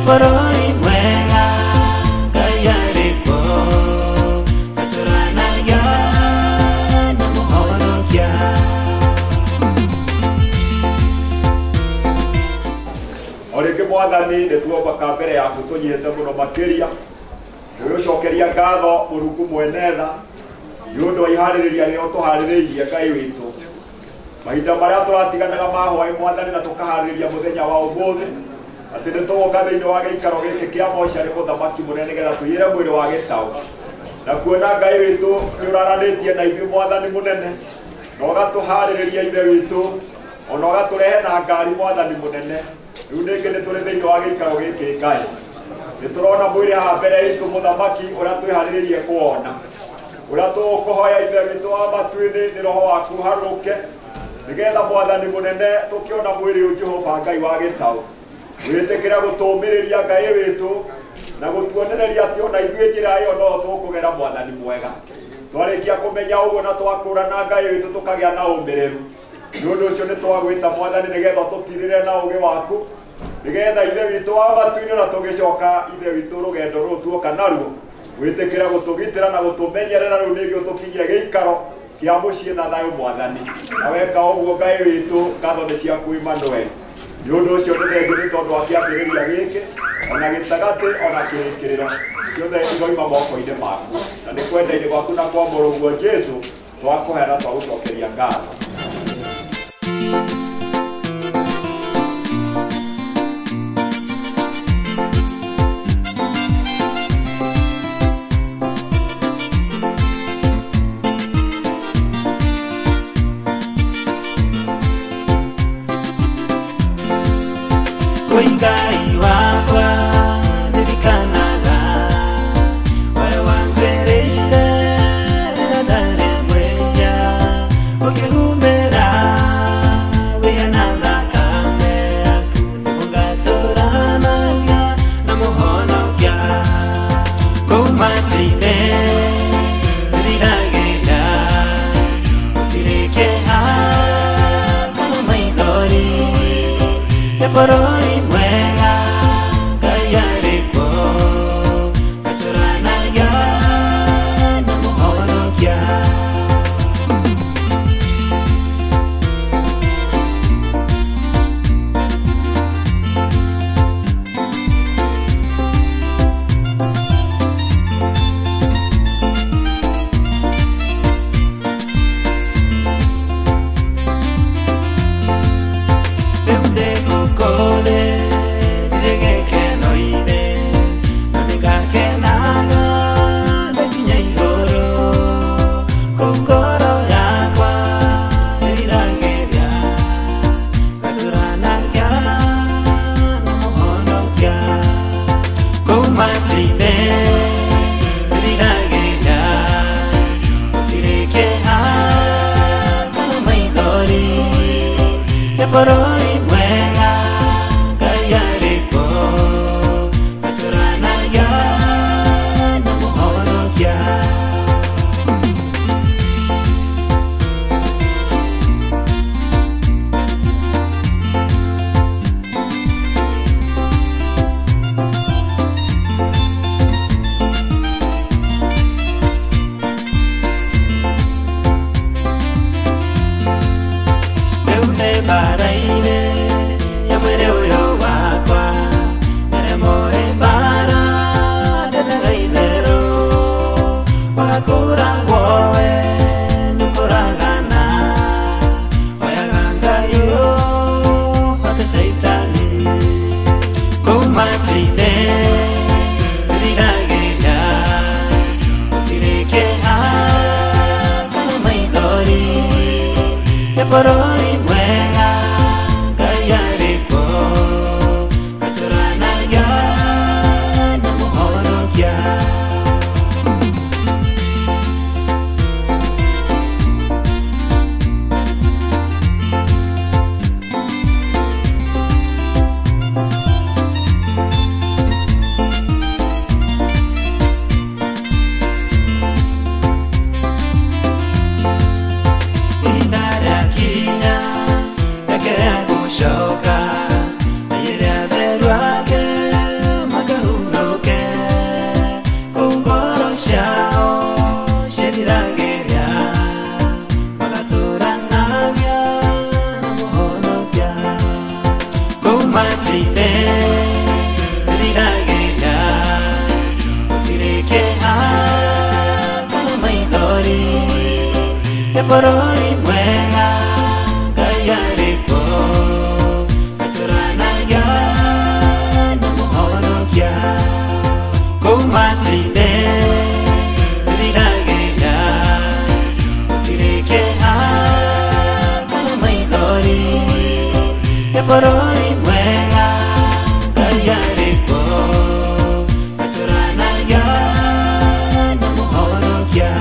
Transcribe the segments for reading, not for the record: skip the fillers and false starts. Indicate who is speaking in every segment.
Speaker 1: Bũrũri mwega Ngai arĩ kuo gaturanagia na mũhonokia.
Speaker 2: O rĩngĩ Mwathani nĩtuombaka mbere yaku tũnyihĩte mũno makĩria nĩgũcokeria ngatho Mũrungu mwene tha nĩ ũndũ wa iharĩrĩria rĩrĩa ũtũharĩrĩirie Ngai witũ mahinda marĩa tũratiganaga ma hwaĩ Mwathani na tũkaharĩrĩria mũthenya wa ũmũthĩ atĩ nĩtũgoka thĩinĩ wa gĩikaro gĩkĩ kĩa mocarĩ mũthamaki mũnene nĩgetha tũiyĩre mwĩrĩ wa gĩtaũ na kuona Ngai witũ nĩ ũraranĩtie na ithuĩ Mwathani mũnene na ũgatũharĩrĩria ithe witũ ona ũgatũrehe na ngari Mwathani mũnene. Rĩu ningĩ nĩ tũrĩ thĩinĩ wa gĩikaro gĩkĩ Ngai nĩtũrona mwĩrĩ haha mbere itũ mũthamaki ũrĩa twĩharĩrĩirie kuona ũrĩa tũgũkũhoya ithe witũ wa matuĩnĩ nĩ roho waku harũke nĩgetha Mwathani mũnene tũkĩona mwĩrĩ ũyũ Jehova Ngai wa gĩtaũ wĩtĩkĩre gũtũũmĩrĩria Ngai witũ na gũtuonereria atĩ ona ithuĩ njĩra ĩyo no tũkũgera Mwathani mwega twarĩkia kũmenya ũguo na twakũrana Ngai witũ tũkagĩa na ũmĩrĩru. Nĩ ũndũ ũcio nĩ twagwĩta Mwathani nĩgetha tũtirĩre na ũgĩ waku nĩgetha ithe witũ wa matu-inĩ na tũgĩcoka ithe witũ rũgendo rũrũ tuoka naruo wĩtĩkĩre gũtũgitĩra na gũtũmenyerera rĩu nĩguo tũkinyie gĩikaro kĩa mũciĩ na thayũ Mwathani na weka ũguo Ngai witũ ngatho nĩ ciaku Emmanuel. Nĩ ũndũ ũcio nĩ thengiũ nĩ tondũ wa kĩambĩrĩria gĩkĩ ona gĩtagatĩ ona kĩrĩkĩrĩro ciothe iroima moko-inĩ maku na nĩ kwenda-inĩ gwaku na kwa Mũrũguo Jesũ twakũhe na twagũcokeria ngatho.
Speaker 1: Ngai wakwa ndirikanaga wee wambĩrĩire rĩrĩa ndarĩ mwĩhia ũkĩhumbĩra wĩya na thakame yaku nĩguo ngatũũranagia na mũhonokia kũu matu-inĩ nĩriragĩria gũtirĩ kĩeha kana maithori ya bũrũri bũrũri mwega Ngai arĩ kuo gaturanagia na mũhonokia. Baraine ya mwere uyo wakwa neremoe bara ndenaga itherũ wakũra gwowe nĩkũragana oyaga Ngai hote Saitani kũu matu-inĩ nĩriragĩria gũtirĩ kĩeha kana maithori ya bũrũri mwega Ngai arĩ kuo gaturanagia na mũhonokia. Indarya kinya Eborori mwega Kayariko Katuranaga Namuhonokia Kumatine Lirageja Utirekeha Kamaidori Eborori mwega Kayariko Katuranaga Namuhonokia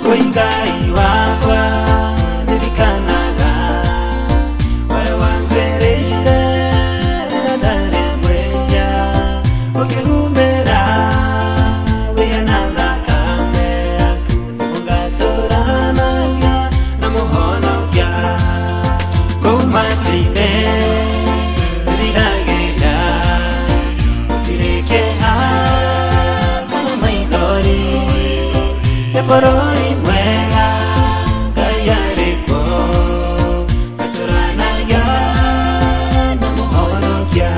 Speaker 1: Koingai wakwa ndirikanaga wale wangwereire ndare mweya ukihumera wena thakame kungatoranagia na muhonokia kumatine ndirageja utirekeha kama maithori Eborori mwega Kayariko Katuranaga Namuhonokia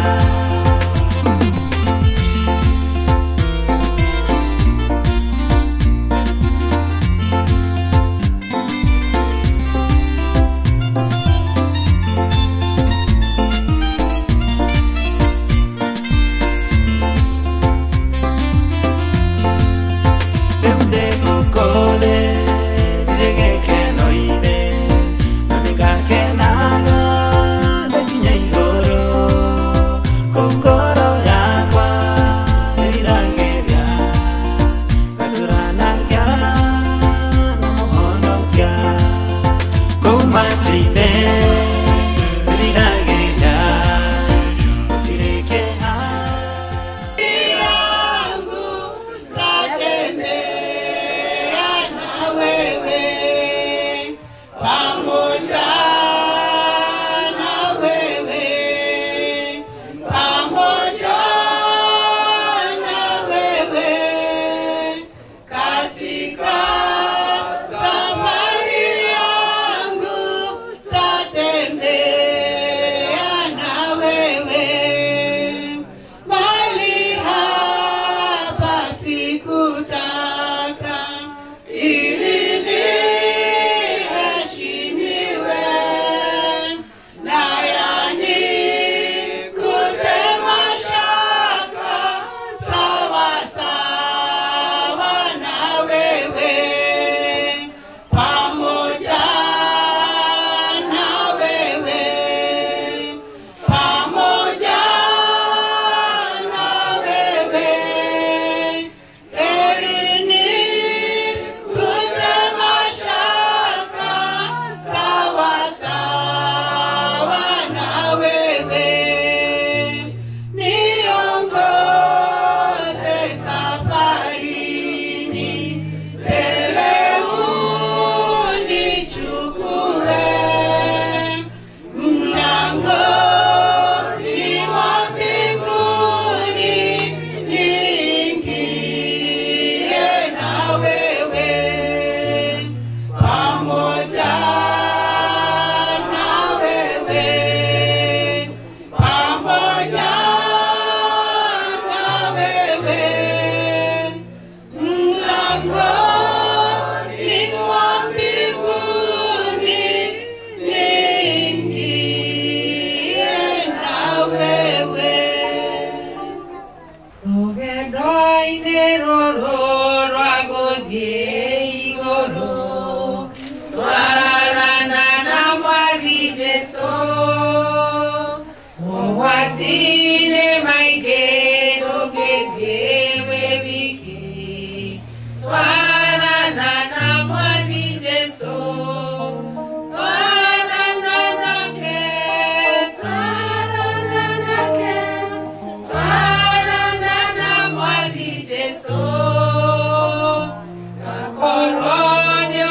Speaker 1: Coronio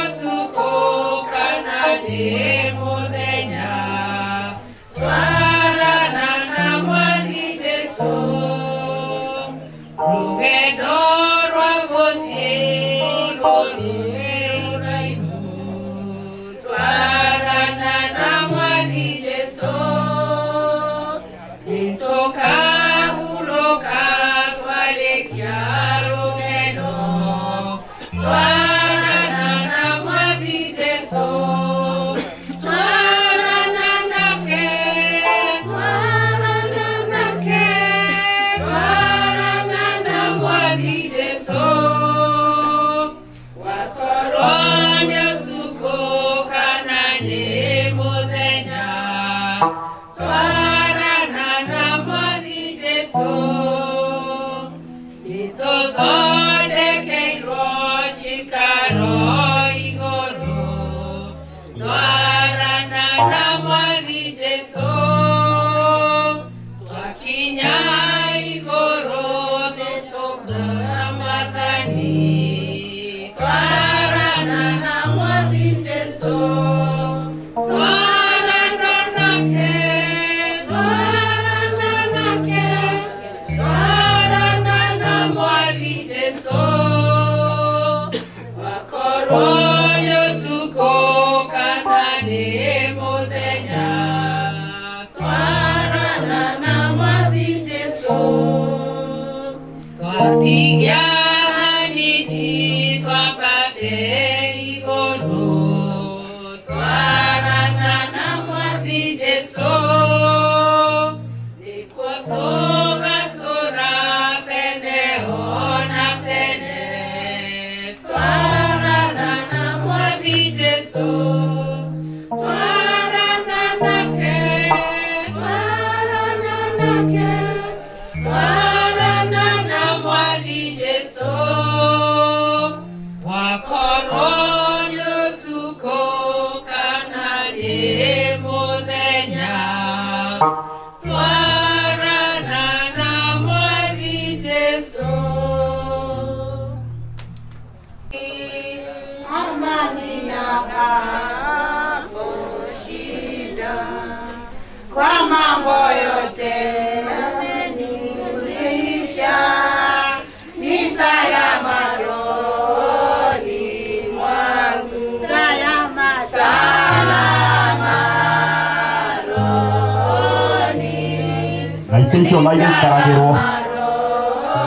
Speaker 2: Icio na ile karagirwo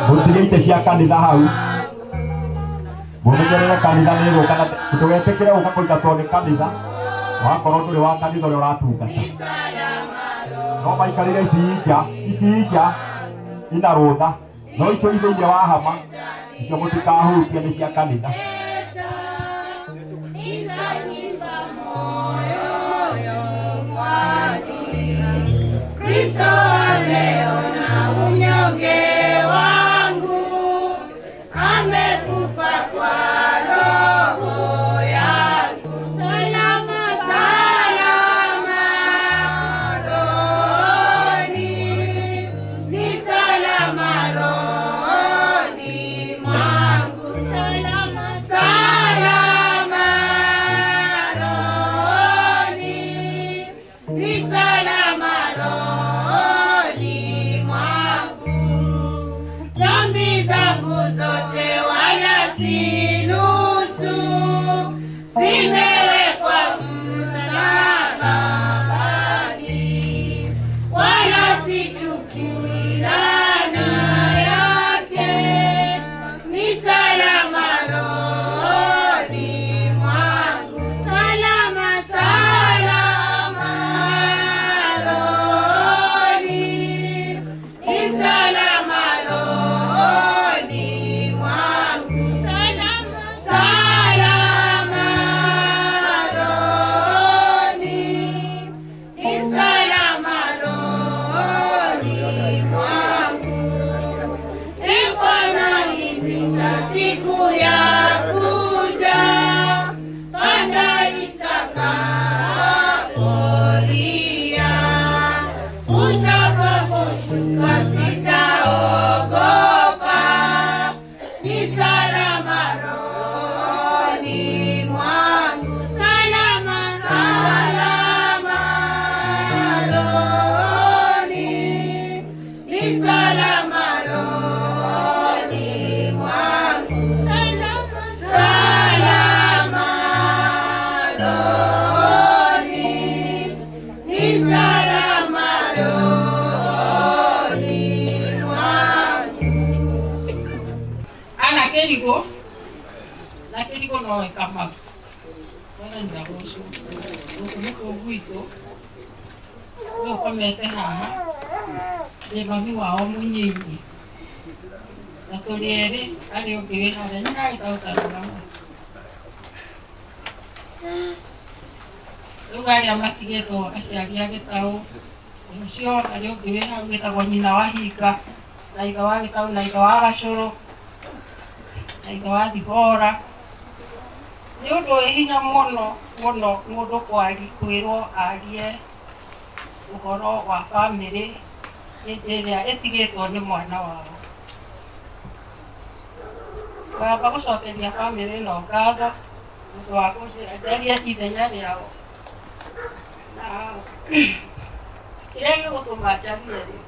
Speaker 2: gutire cia kanitha hau mumenyerere kanitha ni guka tugetekere uka kuingatwo ni kanitha wakorwo nduri wa kanitha uria uratungata no maikarire ici nja ina rutha no icio ithiire wa hama icio mutikahutia ni cia kanitha
Speaker 3: Kristo ameona unyonge wangu, amekufa kwa roho yangu. Salama, salama rohoni, ni salama rohoni mwangu. Salama, salama.
Speaker 4: gwitũ nĩ ũkomete haha nĩ mami wao mũnyinyi na tũrĩ erĩ arĩ ũngĩ wĩ harĩa nĩ gagĩtaũtarũgama rĩu arĩa matigĩtwo aciari a Gĩtaũ ũcio arĩ ũngĩ wĩ hau wĩtagwo nyina wa Hinga na ithe wa Gĩtaũ na ithe wa Gacũrũ na ithe wa Thigora nĩ ũndũ wĩ hinya mũno mũno mũndũ kwĩrwo arie ũhoro wa bamĩrĩ hĩndĩ ĩrĩa ĩtigĩtwo nĩ mwana wao. Ngamba gũcokeria bamĩrĩ ĩno ngatho nĩũndũ wa kũnjĩra ithenya rĩao. Na kĩrĩa gĩgũtũma njarie rĩ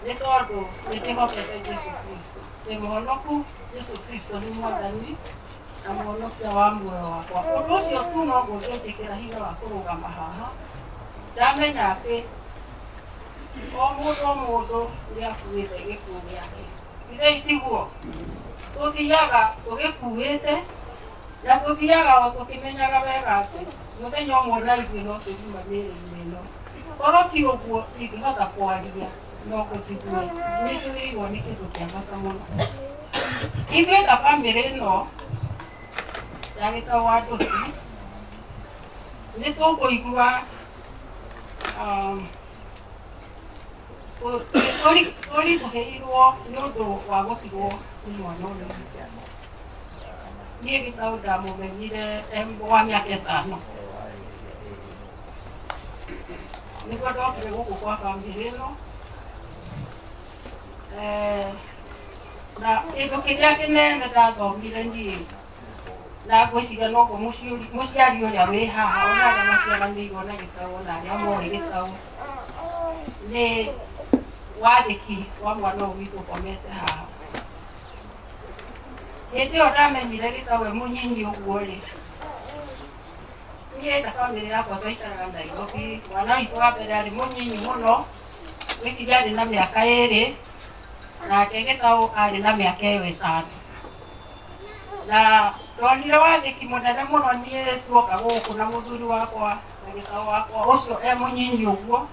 Speaker 4: nĩ tondũ nĩndĩhokete Jesũ Kristo. Ndĩ mũhonoku Jesũ Kristo nĩ Mwathani na mũhonokia wa muoyo wakwa. Ũndũ ũcio tu noguo ũngĩnjĩkĩra hinya wa kũrũgama haha. Ndamenya atĩ o mũndũ nĩ akuĩte gĩkuũ gĩake. Ithe itiguo tũthiaga tũgĩkuĩte na tũthiaga o tũkĩmenyaga wega atĩ mũthenya ũmwe na ithuĩ no tũkiuma mĩĩrĩ-inĩ ĩno. Korwo ti ũguo ingĩhota kwaria no gũtigue nĩ tũrĩirwo nĩ kĩndũ kĩa bata mũno. Ithuĩ ta bamĩrĩ ĩno ya Gĩtaũ wa Ndũti nĩ tũkũigua tũritũhĩirwo nĩ ũndũ wa gũtigwo nĩ mwana ũyũ. Niĩ Gĩtaũ ndamũmenyire wa mĩaka ĩtano. Nĩguo ndokire gũkũ kwa bamĩrĩ ĩno na kĩndũ kĩrĩa kĩnene ndathomire niĩ na ngwĩciria noguo mũciari ũrĩa wĩ haha ona arĩa maciaranĩirwo na Gĩtaũ na arĩa moĩ Gĩtaũ nĩ wandĩki wa mwana ũyũ witũ ũkomete haha. Hĩndĩ ĩyo ndamenyire Gĩtaũ e mũnyinyi ũguo rĩ niĩ ta bamĩrĩ yakwa twaikaraga Nairobi. Mwana witũ wa mbere arĩ mũnyinyi mũno, ngwĩciria arĩ na mĩaka 2 nake Gĩtaũ arĩ na mĩaka 5. Na twonire wandĩki mũnene mũno niĩ tuoka gũkũ na mũthuri wakwa na Gĩtaũ wakwa ũcio e mũnyinyi ũguo.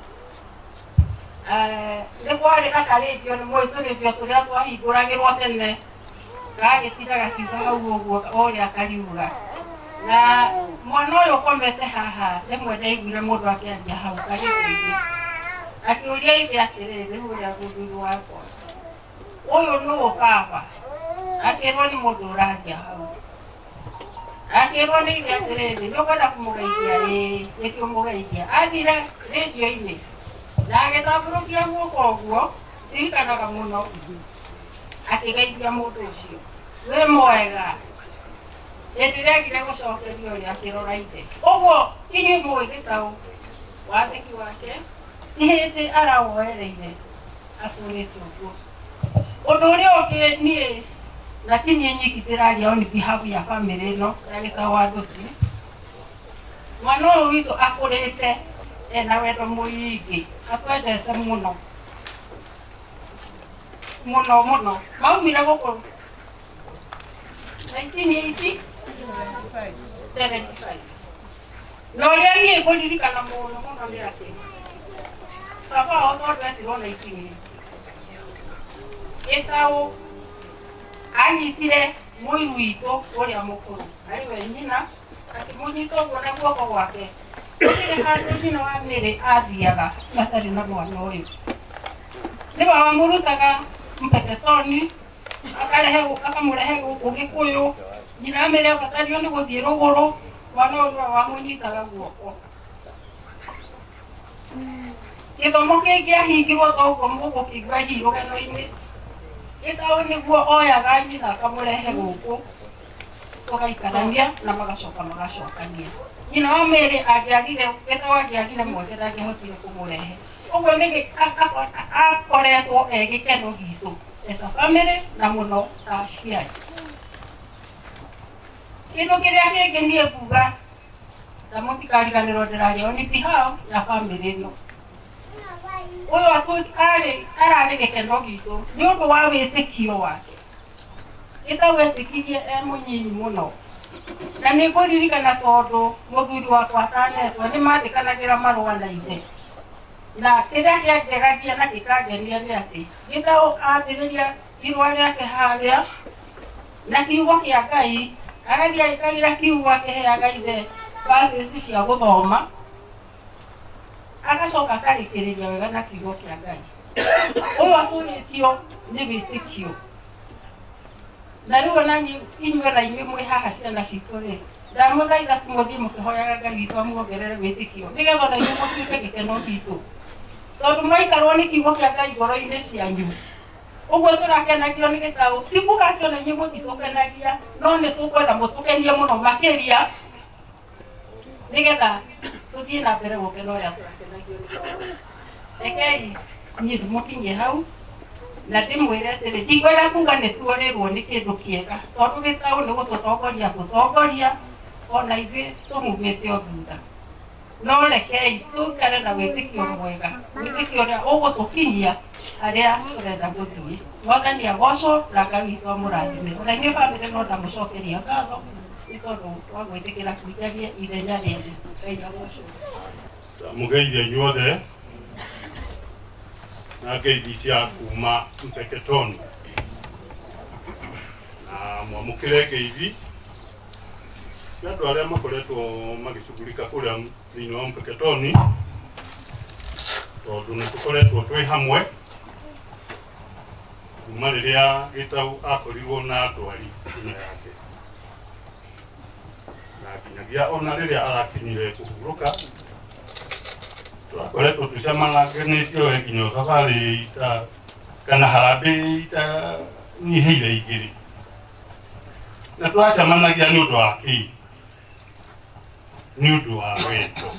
Speaker 4: Nĩ kwarĩ gatarĩtio nĩ mwĩtũrĩtio tũrĩa twahingũragĩrwo tene gagĩtinda gakiuga hau ũguo ũrĩa kariuga. Na mwana ũyũ ũkomete haha rĩmwe ndaiguire mũndũ akĩaria hau karĩtio-inĩ akĩũria ithe atĩrĩrĩ ũrĩa mũthuri wakwa ũyũ nũũ baba? Akĩrwo nĩ mũndũ ũraria hau. Akĩrwo nĩ ithe atĩrĩrĩ nĩ ũkwenda kũmũgeithia? Ĩĩ nĩkĩũmũgeithia. Athire rĩndiũ-inĩ na agĩtambũrũkia guoko ũguo ndirikanaga mũno akĩgeithia mũndũ ũcio wĩ mwega. Hĩndĩ ĩrĩa agire gũcokeria ũrĩa akĩrora ithe. Ũguo inyuĩ mũĩ Gĩtaũ wandĩki wake ti hĩndĩ arawoereire atũrĩte ũguo. Ũndũ ũrĩa ũngĩ niĩ na ti niĩ nyiki ndĩraria on behalf ya bamĩrĩ ĩno ya Gĩtaũ wa Ndũti, mwana ũyũ witũ akũrĩte ena wendo mũingĩ, atwendete mũno mũno mũno. Maumire gũkũ 1975 na ũrĩa niĩ ngũririkana mũno mũno nĩ atĩ baba wao tondũ etirwo 1980 Gĩtaũ anyitire mũiru witũ ũrĩa mũkũrũ arĩ we nyina akĩmũnyita ũguo na guoko gwake. Gũtirĩ handũ nyina wa Mĩrĩ athiaga atarĩ na mwana ũyũ. Nĩ baba mũrutaga Mpeketoni akamũrehe gũkũ Gĩkũyũ. Nyina wa Mĩrĩ abatario nĩ gũthiĩ rũgũrũ, mwana ũyũ wamũnyitaga guoko. Gĩthomo kĩngĩ ahingirwo ta ũguo mũgũkĩigua hihi rũgano-inĩ. Gĩtaũ nĩguo oyaga nyina akamũrehe gũkũ tũgaikarania na magacoka magacokania. Nyina wa Mĩrĩ angĩagire Gĩtaũ angĩagire mweke ndangĩahotire kũmũrehe. Ũguo nĩ akoretwo e gĩkeno gitũ as a family na mũno ta aciari. Kĩndũ kĩrĩa kĩngĩ niĩ nguga na mũtikariganĩrwo ndĩraria on behalf ya bamĩrĩ ĩno. Ũyũ ararĩ gĩkeno gitũ nĩ ũndũ wa wĩtĩkio wake. Gĩtaũ etĩkirie e mũnyinyi mũno Na nĩ ngũririkana tondũ mũthuri wakwa atanetwo nĩ mandĩkanagĩra marũa na ithe. Na kĩrĩa kĩangegagia na gĩkangenia nĩ atĩ Gĩtaũ ambĩrĩria irũa rĩake harĩa na kiugo kĩa Ngai agathiĩ agĩkagira kiugo akĩheaga ithe verses cia gũthoma agacoka akarĩkĩrĩria wega na kiugo kĩa Ngai. Ũyũ atũrĩtio nĩ wĩtĩkio. Na rĩu ona inyuĩ na inyuĩ mwĩ haha ciana citũ rĩ, ndamũthaitha mũthiĩ mũkĩhoyaga Ngai witũ amuongerere wĩtĩkio nĩgetha ona inyuĩ mũtuĩke gĩkeno gitũ. Tondũ mwaikarwo nĩ kiugo kĩa Ngai ngoro-inĩ cianyu. Ũguo tũrakenagio nĩ Gĩtaũ, ti kuga atĩ ona inyuĩ mũtitũkenagia, no nĩ tũkwenda mũtũkenie mũno makĩria nĩgetha tũthiĩ na mbere gũkena ũrĩa tũrakenagio nĩ Gĩtaũ. Rekei niĩ ndĩmũkinyie hau na ndĩmwĩre atĩrĩ, ndikwenda kuga nĩ tuorĩrwo nĩ kĩndũ kĩega, tondũ Gĩtaũ nĩ gũtũtongoria gũtongoria ona ithuĩ tũmumĩte o thutha. No rekei tũikare na wĩtĩkio mwega, wĩtĩkio ũrĩa ũgũtũkinyia harĩa tũrenda gũthiĩ. Mwathani agocwo na Ngai witũ amũrathime. Ona inyuĩ bamĩrĩ no ndamũcokeria ngatho nĩ tondũ wa gwĩtĩkĩra kũingagia ithenya rĩrĩ. Ngai agocwo.
Speaker 5: Mũgeithia inyuothe na ngeithi cia kuma Mpeketoni na mwamũkĩre ngeithi nĩ andũ arĩa makoretwo magĩcugurika kũrĩa thĩinĩ wa Mpeketoni, tondũ nĩ tũkoretwo twĩ hamwe kuma rĩrĩa Gĩtaũ akorirwo na ndwari ĩno yake na nginyagia ona rĩrĩa arakinyire kũhurũka twakoretwo tũcemanaganĩtio we nginya thabarĩ kana harambĩ itanyihĩire igĩrĩ na twacemanagia nĩ ũndũ wa kĩĩ? Nĩ ũndũ wa wendo.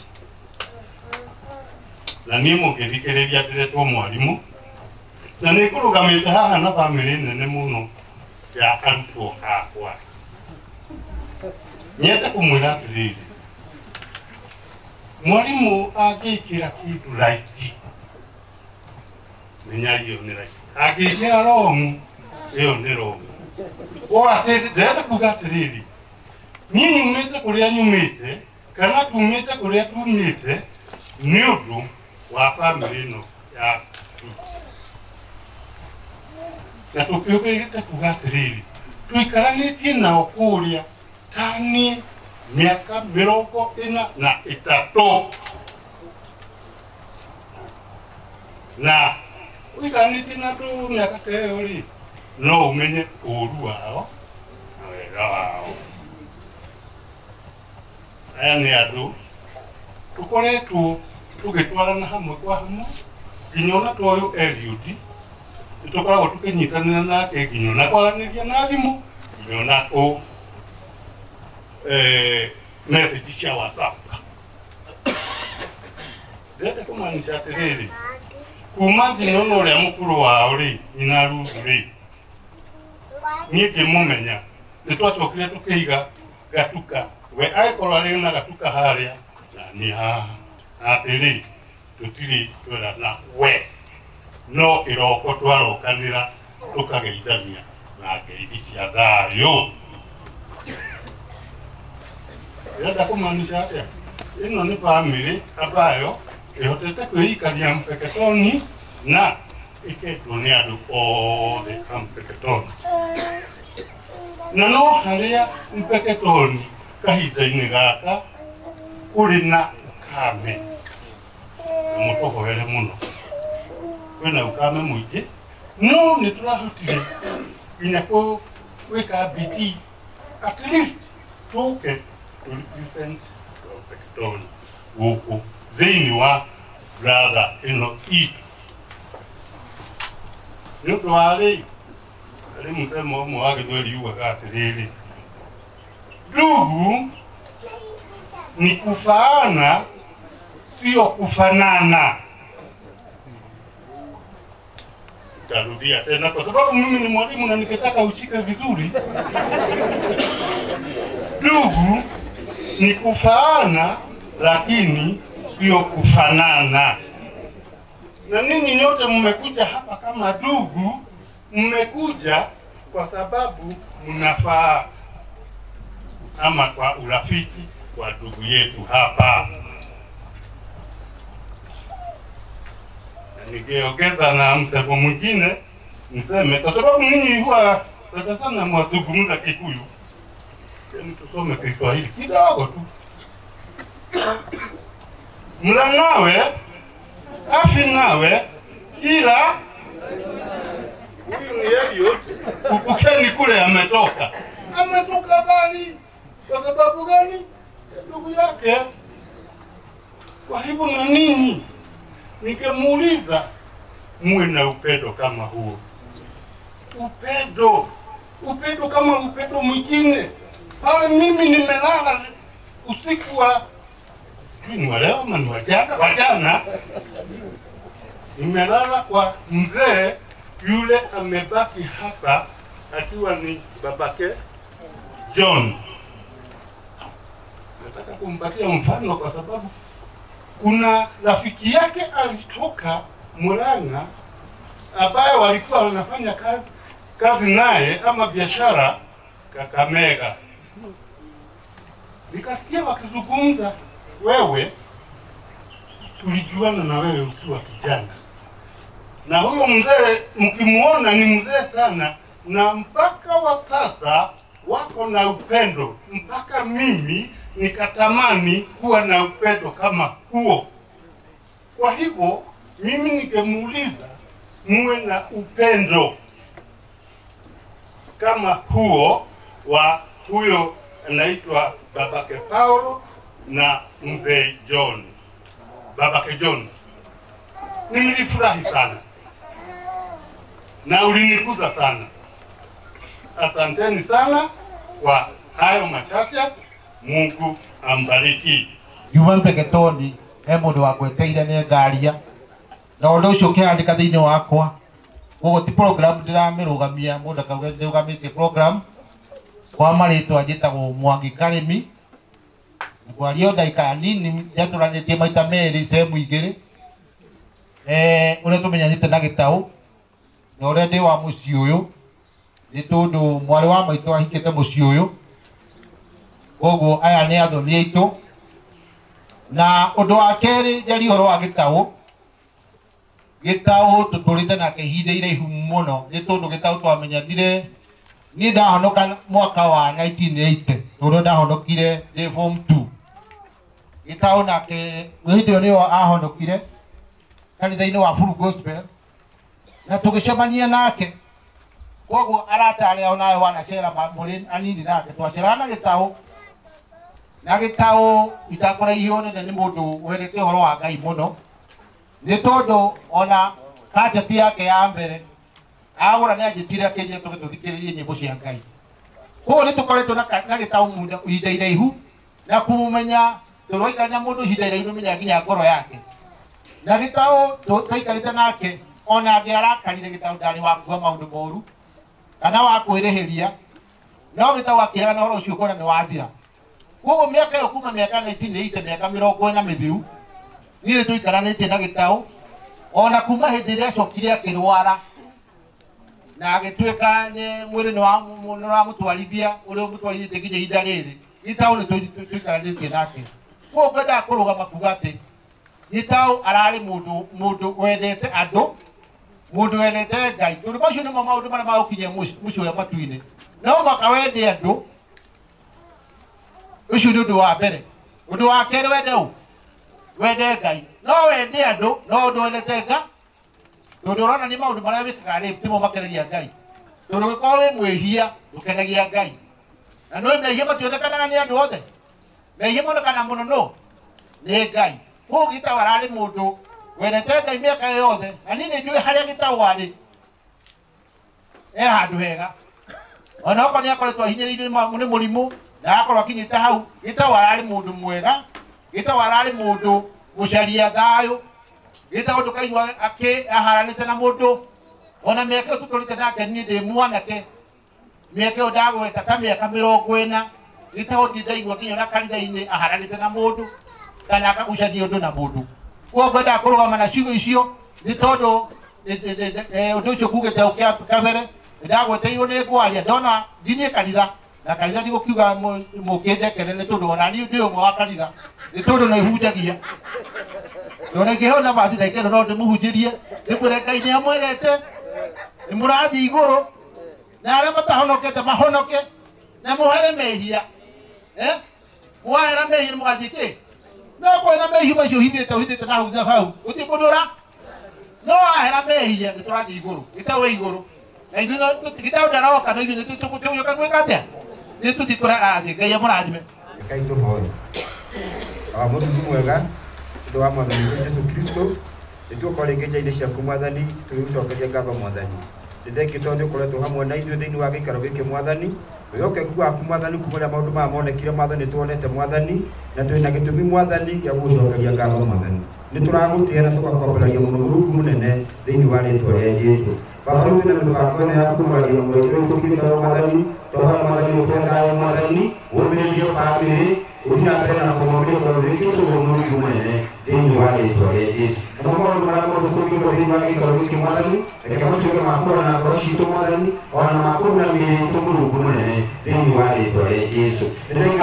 Speaker 5: Na niĩ mũngĩthikĩrĩria ndĩretwo mwarimũ na nĩ ngũrũgamĩte haha na bamĩrĩ nene mũno ya arutwo akwa. Nyende kũmwĩra atĩrĩrĩ, mwarimũ angĩkĩra kĩndũ raiti menyagio nĩ raiti, angĩkĩra romu ĩyo nĩ romu. Ndĩrenda kuga atĩrĩrĩ, niĩ nyumĩte kũrĩa nyumĩte kana tumĩte kũrĩa tumĩte nĩ ũndũ wa bamĩrĩ ĩno ya na tũkĩũkĩte kuga atĩrĩrĩ, tũikaranĩtie nao kũrĩa ta niĩ mĩaka 43 na ũikaranĩtie na andũ mĩaka ta ĩyo rĩ, no ũmenye ũru wao na wega wao. Aya nĩ andũ tũkoretwo tũgĩtwarana hamwe kwa hamwe nginya ona toyũ Eliud nĩ tũkoragwo tũkĩnyitanĩra nake nginya ona kwaranĩria na thimũ nginya ona message cia WhatsApp. Ndĩrenda kũmaanisha atĩrĩrĩ, kuma nginya ona ũrĩa mũkũrũ wao rĩ, nyina Ruth rĩ, niĩ ngĩmũmenya nĩ twacokire tũkĩiga gatuka, we agĩkorwo arĩ na gatuka harĩa na niĩ haha atĩrĩ tũtirĩ twerana we, no kĩroko twarokanĩra tũkageithania na ngeithi cia thayũ. Ndĩrenda kũmaanisha atĩa, ĩno nĩ bamĩrĩ ambayo ĩhotete kwĩikaria Mpeketoni na ĩketwo nĩ andũ othe a Mpeketoni. Na no harĩa Mpeketoni kahinda-inĩ gaka kũrĩ na ukame na mũtũhoere mũno, kwĩna ukame mũingĩ, no nĩ tũrahotire nginya gwĩka bidii at least tũke to represent Mpeketoni gũkũ thĩinĩ wa brother ĩno itũ. Nĩ ũndũ wa rĩ, harĩ mũsemo ũmwe wa Gĩthweri ugaga atĩrĩrĩ, ndugu ni kufaana sio kufanana. Tarudia tena kwa sababu mimi ni mwalimu na nikitaka ushike vizuri. Ndugu ni kufaana lakini sio kufanana. Na ninyi nyote mmekuja hapa kama ndugu, mmekuja kwa sababu mnafaa. ama kwa urafiki wa ndugu yetu hapa. Nikiongeza na msemo mwingine niseme, kwa sababu ninyi huwa sana mwazungumza Kikuyu, yani tusome Kiswahili kidogo tu. Mla nawe afi nawe ila huyu ni Elliot ukukeni kule ametoka bali kwa sababu gani? Ndugu yake. Kwa hivyo na nini ningemuuliza, muwe na upendo kama huo, upendo kama upendo mwingine. Pale mimi nimelala usiku wa ni leo ama ni wajana nimelala kwa mzee yule amebaki hapa akiwa ni babake John. Nataka kumpatia mfano kwa sababu kuna rafiki yake alitoka Murang'a ambaye walikuwa wanafanya kazi naye ama biashara Kakamega. Nikasikia wakizungumza, wewe tulijuana na wewe ukiwa kijana. Na huyo mzee mkimuona ni mzee sana, na mpaka wa sasa wako na upendo, mpaka mimi nikatamani kuwa na upendo kama huo. Kwa hivyo mimi ningemuuliza, muwe na upendo kama huo wa huyo anaitwa babake Paulo na mzee John. Babake John, nilifurahi sana na ulinikuza sana. Asanteni sana kwa hayo machache. Mungu ambariki.
Speaker 6: Yuma Mpeketoni mundu wa gweteire ni ngaria na undu ucio kiandika thiini wakwa ugo ti program ndiramirũgamia mundu akauga ndirũgamĩtie program kwa marĩtwa njĩtagwo Mwangi Karĩmi. Ngwaria ndaika nini yatũranĩtie maita merĩ sehemu igĩrĩ ũrĩa tũmenyanĩte na Gĩtaũ na ũrĩa ndĩ wa mũciĩ ũyũ nĩ tondũ mwarĩ wa maitũ ahikĩte mũciĩ ũyũ, koguo aya nĩ athoni aitũ. Na ũndũ wa kerĩ njari ũhoro wa Gĩtaũ tũtũrĩte nake ihinda iraihu mũno, nĩ tondũ Gĩtaũ twamenyanire niĩ ndahonoka mwaka wa 1980 tondũ ndahonokire ndĩ form 2. Gĩtaũ nake hĩndĩ ĩyo nĩyo ahonokire kanitha-inĩ wa Full Gospel na tũgĩcemania nake, koguo arata arĩa onawe wanacera mũrĩ anini nake twaceraga na Gĩtaũ. Na Gĩtaũ itakũraihio nĩ mũndũ wendete ũhoro wa Ngai mũno, nĩ tondũ ona kanjeti yake ya mbere agũra nĩ anjĩtire akĩnjĩra tũgĩtũthikĩrĩrie nyĩmbo cia Ngai. Koguo nĩ tũkoretwo na Gĩtaũ ihinda iraihu na kũmũmenya tũroikara na mũndũ ihinda iraihu nĩmenya nginya ngoro yake. Na Gĩtaũ tũikarĩte nake ona angĩarakarire Gĩtaũ ndarĩ wa kuuga maũndũ moru kana wa kwĩrĩhĩria, no Gĩtaũ akĩraga na ũhoro ũcio ũkona nĩ wathira. Koguo mĩaka ĩyo kuma mĩaka 1980 mĩaka 40 mĩthiru niĩ tũikaranĩtie na Gĩtaũ ona kuma hĩndĩ ĩrĩa acokire akĩrwara na agĩtuĩka mwĩrĩ nĩ wamũtwarithia ũrĩa ũmũtwarithĩtie nginya ihinda rĩrĩ. Gĩtaũ nĩ tũikaranĩtie nake. Koguo ngwendaga kũrũgama kuga atĩ Gĩtaũ ararĩ mũndũ wendete andũ, mũndũ wendete Ngai. Tondũ macio nĩmo maũndũ marĩa magũkinyia mũciĩ ũyũ matu-inĩ. No mũhaka wende andũ, ũcio nĩ ũndũ wa mbere. Ũndũ wa kerĩ wende ũ? Wende Ngai. No wende andũ no ũndũ wendete Ngai, tondũ ũrona nĩ maũndũ marĩa wĩkaga rĩ timo makenagia Ngai. Tondũ ũngĩkorwo wĩ mwĩhia ndũkenagia Ngai. Na nĩ mehia mationekanaga nĩ andũ othe, mehia monekana mũno no nĩ Ngai. Koguo Gĩtaũ ararĩ mũndũ wendete Ngai mĩaka yothe, na niĩ nĩ njũĩ harĩa Gĩtaũ arĩ handũ hega. Ona okorwo nĩ akoretwo ahinyĩrĩirio nĩ mũrimũ na akorwo akinyĩte hau, Gĩtaũ ararĩ mũndũ mwega. Gĩtaũ ararĩ mũndũ mũcaria thayũ. Gĩtaũ ndũkaigua aharanĩte na mũndũ. Ona mĩaka ĩyo tũtũrĩte nake niĩ ndĩ mwanake, mĩaka ĩyo ndagweta ta mĩaka 40, Gĩtaũ ndirĩ ndaigua nginya ona kanitha-inĩ aharanĩte na mũndũ kana akagucania ũndũ na mũndũ. Koguo ngwendaga kũrũgama na ciugo icio nĩ tondũ ũndũ ũcio kugĩte kabere nĩndagweteirwo nĩ ngwaria ndona thinie kanitha na kanitha ndi gukiuga mukindekere ni tondu ona ni ndi umwe wa kanitha ni tondu na ihunjagia ndona ngihona bathi na ikero no ndimuhunjirie ndikwire Ngai ni amwirete ni murathi iguru na aria matahonokete mahonoke na muhere mehia muhera mehia mugathiki no kwina mehia macio hithite na hutha hau utikundura no ahera mehia ni turathi iguru itawe iguru na ithuĩ tũtigĩtaũnda roka na ithuĩ nĩtũgũka gwĩka atĩa nĩtũtitũrarathi Ngai amũrathime
Speaker 7: Ngai tũhoe mũthuri mwega ũndũ wa Mwathani Jesũ Kristo nĩtuoka rĩngĩ nja-inĩ ciaku Mwathani tũgĩgũcokeria ngatho Mwathani nĩthengi tondũ ũkoretwo hamwe na ithuĩ thĩinĩ wa gĩikaro gĩkĩ Mwathani wĩhokeku waku Mwathani kuma rĩrĩa maũndũ maya monekire Mwathani nĩtuonete Mwathani na twĩna gĩtũmi Mwathani gĩa gũgũcokeria ngatho Mwathani nĩtũragũtĩĩa na tũgakwambararia mũno Mũrungu mũnene thĩinĩ wa rĩĩtwa rĩa Jesũ Baba rĩu twĩna mĩbango ĩno ya kũmũraria mwĩkĩre tũkĩte Mwathani twahoya Mwathani ũtwendaye Mwathani ũmĩrĩrie bamĩrĩ ũthiĩ na mbere na kũmũmĩrĩria tondũ wĩkĩtwo Mũrungu mũnene thĩinĩ wa rĩĩtwa rĩa Jesũ namo maũndũ marĩa mothe tũngĩrwo thĩinĩ wa gĩikaro gĩkĩ Mwathani reke matuĩke ma kũrora ngoro ciitũ Mwathani ona ma kũruna mĩĩrĩ itũ Mũrungu mũnene thĩinĩ wa rĩĩtwa rĩa Jesũ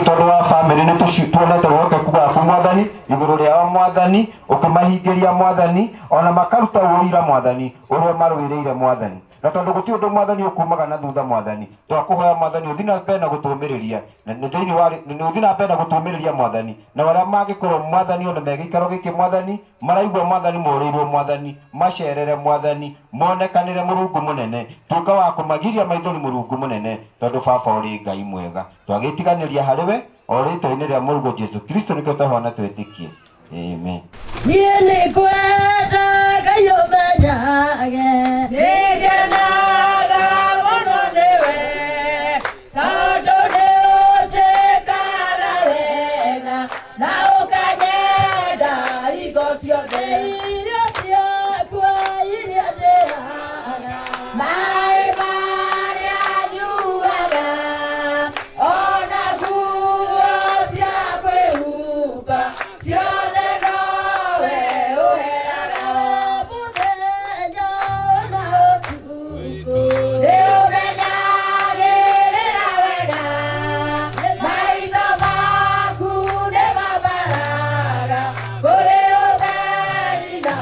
Speaker 7: tondũ wa bamĩrĩ nĩtuonete ũhokeku waku Mwathani igũrũ rĩao Mwathani ũkĩmahingĩria Mwathani ona makaruta ũira Mwathani ũrĩa marũĩrĩire Mwathani na tondũ gũtirĩ ũndũ Mwathani ũkumaga na thutha Mwathani twakũhoya Mwathani ũthiĩ na mbere na gũtũũmĩrĩria na thĩinĩ wa ũthiĩ na mbere na gũtũũmĩrĩria Mwathani na arĩa mangĩkorwo Mwathani ona me gĩikaro gĩkĩ Mwathani maraigua Mwathani morĩirwo Mwathani macerere Mwathani monekanĩre Mũrungu mũnene tuĩka wa kũmagiria maithori Mũrungu mũnene tondũ Baba ũrĩ Ngai mwega twagĩtiganĩria harĩwe o rĩĩtwa-inĩ rĩa Mũrungu Jesũ Kristo nĩkĩo twahoya na twĩtĩkie amen
Speaker 8: niĩ nĩngwenda Ngai ũmenyage nĩngenaga mũno nĩwe tondũ nĩũnjĩkaga wega na ũkanyenda hingo ciothe irio ciakwa iria ndĩhaga maĩ marĩa nyuaga ona nguo cia kwĩhumba ciothe nowe ũheaga mũthenya ona ũtukũ nĩũmenyagĩrĩra wega maitho maku nĩmambaraga kũrĩ ũtheri na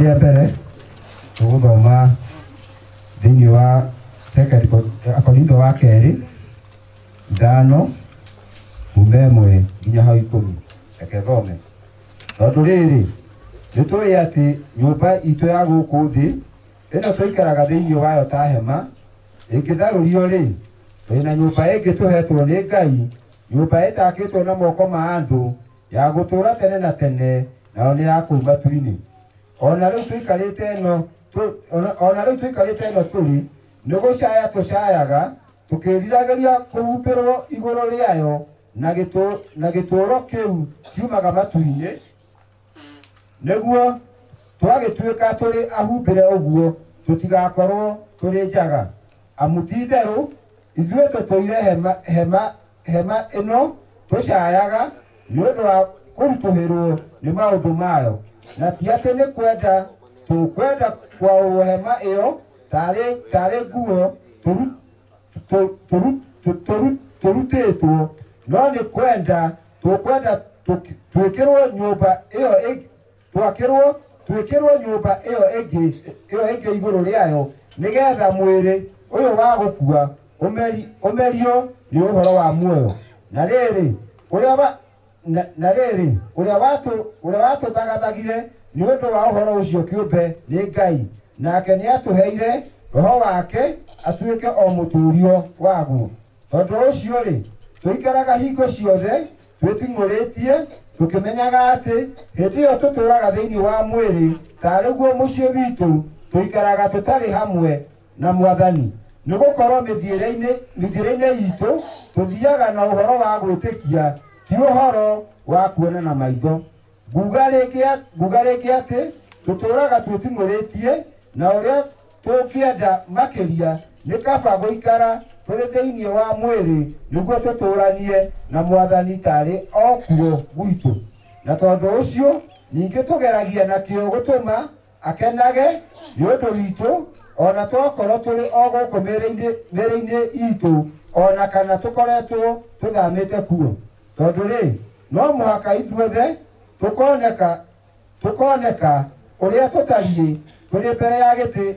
Speaker 7: rĩa mbere tũgũthoma thĩinĩ wa Akorintho wa kerĩ 5 kuuma 1 nginya hau 10. Reke thome. Tondũ rĩrĩ nĩtũĩ atĩ nyũmba itũ ya gũkũ thĩ ĩno tũikaraga thĩinĩ wayo ta hema ĩngĩtharũrio rĩ, twĩna nyũmba ĩngĩ tũhetwo nĩ Ngai, nyũmba ĩtakĩtwo na moko ma andũ ya gũtũũra tene na tene, nayo nĩ ya kũu matu-inĩ. Ona rĩu tũikarĩte ĩno tũrĩ nĩ gũcaya tũcayaga tũkĩriragĩria kũhumbĩrwo igũrũ rĩayo na gĩtũũro kĩu kiumaga matu-inĩ, nĩguo twagĩtuĩka tũrĩ ahumbĩre ũguo tũtigakorwo tũrĩ njaga. Amu ti itherũ ithuĩ tũtũire hema ĩno tũcayaga nĩ ũndũ wa kũrutũhĩrwo nĩ maũndũ mayo, na ti atĩ nĩ kwenda tũkwenda kwaũrwo hema ĩyo tarĩ nguo tũrutĩtwo, no nĩ kwenda twĩkĩrwo nyũmba ĩyo twĩkĩrwo nyũmba ĩyo ĩngĩ igũrũ rĩayo, nĩgetha mwĩrĩ ũyũ wa gũkua ũmerio nĩ ũhoro wa muoyo. Na rĩrĩ ũrĩa watũthagathagire nĩ ũndũ wa ũhoro ũcio kĩũmbe nĩ Ngai, nake nĩ atũheire roho wake atuĩke o mũtũũrio waguo. Tondũ ũcio rĩ, tũikaraga hingo ciothe twĩting'ũrĩtie tũkĩmenyaga atĩ hĩndĩ ĩyo tũtũũraga thĩinĩ wa mwĩrĩ tarĩ guo mũciĩ witũ, tũikaraga tũtarĩ hamwe na Mwathani. Nĩ gũkorwo mĩthiĩre-inĩ itũ tũthiaga na ũhoro wa gwĩtĩkia, ti ũhoro wa kuona na maitho. Nguga rĩngĩ atĩ
Speaker 9: tuturaga tutinguritie na uria tukienda makiria ni kaba guikara turi thiini wa mwiri niguo tuturanie na mwathani tari okuo gwitu na tondu ucio ningi tugeragia na kio gutuma akenage ni undu witu ona twakorwo turi o guku mĩrĩ-inĩ itu ona kana tukoretwo tuthamĩte kuo tondu ri no muhaka ithuothe tukoneka uria tutariĩ turi mbere ya gĩtĩ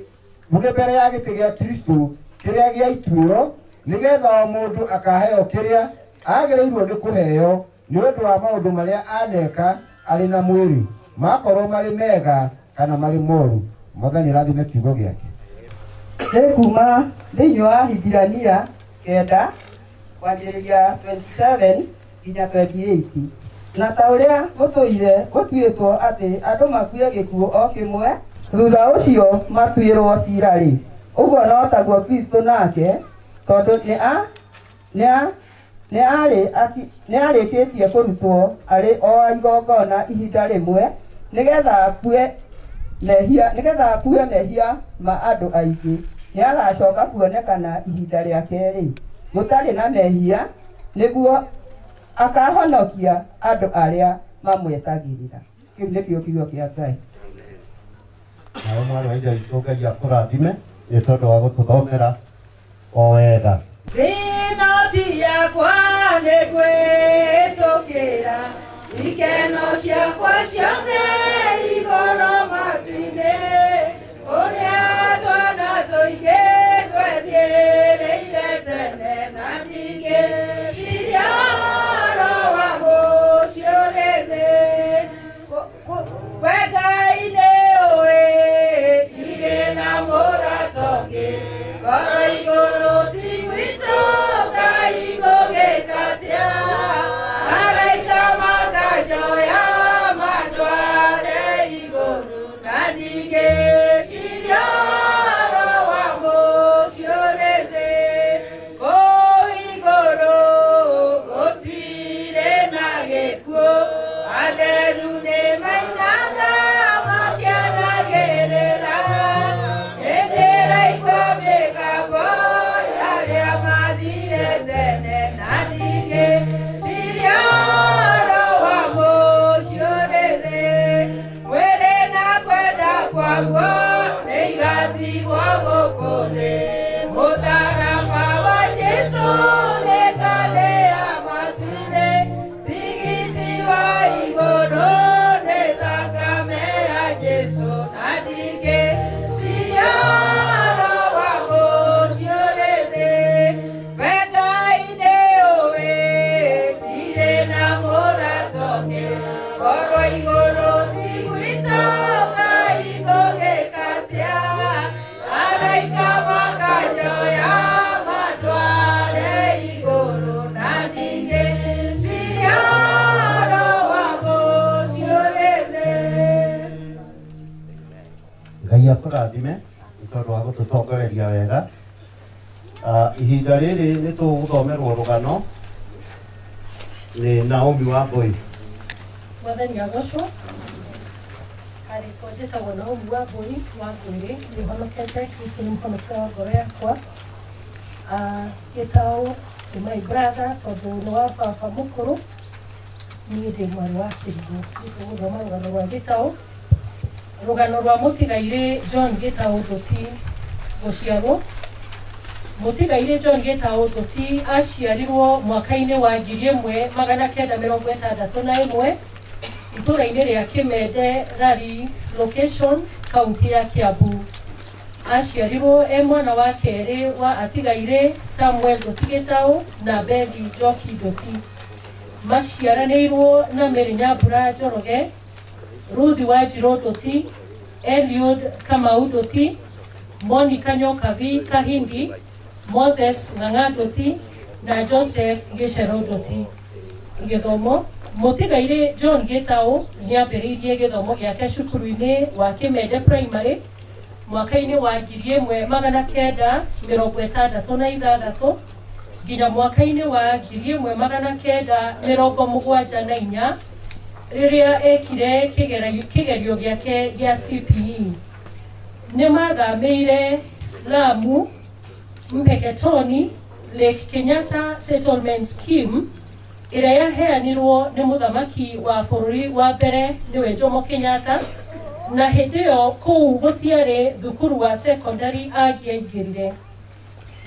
Speaker 9: gĩa Kristo kĩrĩa gĩa ituĩro nigetha o mũndũ akaheo kĩrĩa agĩrĩirwo nĩ kũheo nĩ ũndũ wa maũndũ marĩa aneka arĩ na mwĩrĩ makorwo marĩ mega kana marĩ moru. Mwathani rathime kiugo gĩake.
Speaker 10: Nĩ kuma thĩinĩ wa Hibirania 9 kwanjĩrĩria 27 nginya 28 na ta ũrĩa gũtuĩtwo atĩ andũ makue gĩkuũ o kĩmwe thutha ũcio matuĩrwo cira-rĩ, ũguo no taguo Kristo nake tondũ nĩ arĩkĩtie kũrutwo arĩ o igongona ihinda rĩmwe nĩgetha akue mehia ma andũ aingĩ. Nĩ agacoka kuonekana ihinda rĩa kerĩ gũtarĩ na mehia nĩguo akahonokia andũ arĩa mamwetagĩrĩra. Kĩu nĩkĩo kiugo kĩa Ngai.
Speaker 6: Nawe mwana wa Ngai Ngai akũrathime nĩ tondũ wa gũtũthomera o wega.
Speaker 8: Thĩno ti yakwa nĩ gwĩtũkĩra ikeno ciakwa ciothe igũrũ matu-inĩ ũrĩa twana tũingĩ twethiĩrĩire tene na ndigĩciria ũhoro wa mũciĩ ũrĩ thĩ. We Ngai nĩ ũĩ irĩ na mũrato ũngĩ ngoro igũrũ ti gwitũ Ngai ngũgĩka atĩa. Araika makajoya mandware igũrũ na ndigĩciria ũhoro wa mũciĩ ũrĩ thĩ. Kũu igũrũ gũtirĩ na gĩkuũ atheru nĩ mainaga makĩanagĩrĩra hĩndĩ ĩraigua mĩgambo yarĩa mathire tene na ndigĩciria ũhoro wa mũciĩ ũrĩ thĩ. Mwĩrĩ na kwenda kwaguo nĩ igatigwo gũkũ thĩ. Mũtharaba wa Jesũ nĩ ngathĩ ya matu-inĩ tigiti wa igũrũ nĩ thakame ya Jesũ na ndigĩciria ũhoro wa mũciĩ ũrĩ thĩ. We Ngai nĩ ũĩ ndirĩ na mũrato ũngĩ ngoro igũrũ ti gwitũ Ngai ngũgĩka atĩa. Araika makajoya mandware igũrũ na ndigĩciria ũhoro wa mũciĩ ũrĩ thĩ.
Speaker 6: Ngai akũrathime nĩ tondũ wa gũtũtongoreria wega. Ihinda rĩrĩ nĩ tũgũthomerwo rũgano nĩ Naomi wa Mbũi.
Speaker 11: Mwathani agocwo. Arĩtwo njĩtagwo Naomi wa Mbũi wa Mbũirĩ, nĩ honokete. Kristo nĩ mũhonokia wa ngoro yakwa. Gĩtaũ nĩ my brother tondũ nĩ wa baba mũkũrũ, niĩ ndĩ mwarĩ wa Kĩrigũ. Nĩtũgũthoma rũgano rwa Gĩtaũ. Rũgano rwa mũtigairĩ John Gĩtaũ Ndũti gũciarwo. Mũtigairĩ John Gĩtaũ Ndũti aciarirwo mwaka-inĩ wa 1961 itũra-inĩ rĩa Kĩmende Rari location kaunti ya Kiambu. Aciarirwo e mwana wa kerĩ wa atigairĩ Samuel Ndũti Gĩtaũ na Bethi Njoki Ndũti. Maciaranĩirwo na Mary Nyambura Njoroge, Ruthi Wanjirũ Ndũti, Eliud Kamau Ndũti, Monica Nyokabi Kahindi, Moses Ng'ang'a Ndũti na Joseph Gĩcerũ Ndũti. Gĩthomo. Mũtigairĩ John Gĩtaũ nĩambĩrĩirie gĩthomo gĩake cukuru-inĩ wa Kĩmende Primary mwaka-inĩ wa 1966 nginya mwaka-inĩ wa 1974 riria ekire kigerio giake gia CPE nĩ mathamĩire Lamu, Mpeketoni, Lake Kenyatta Settlement Scheme ĩrĩa yaheanirwo nĩ mũthamaki wa bũrũri wa mbere nĩwe Jomo Kenyatta, na hĩndĩ ĩyo kũu gũtiarĩ thukuru wa secondary angĩaingĩrire.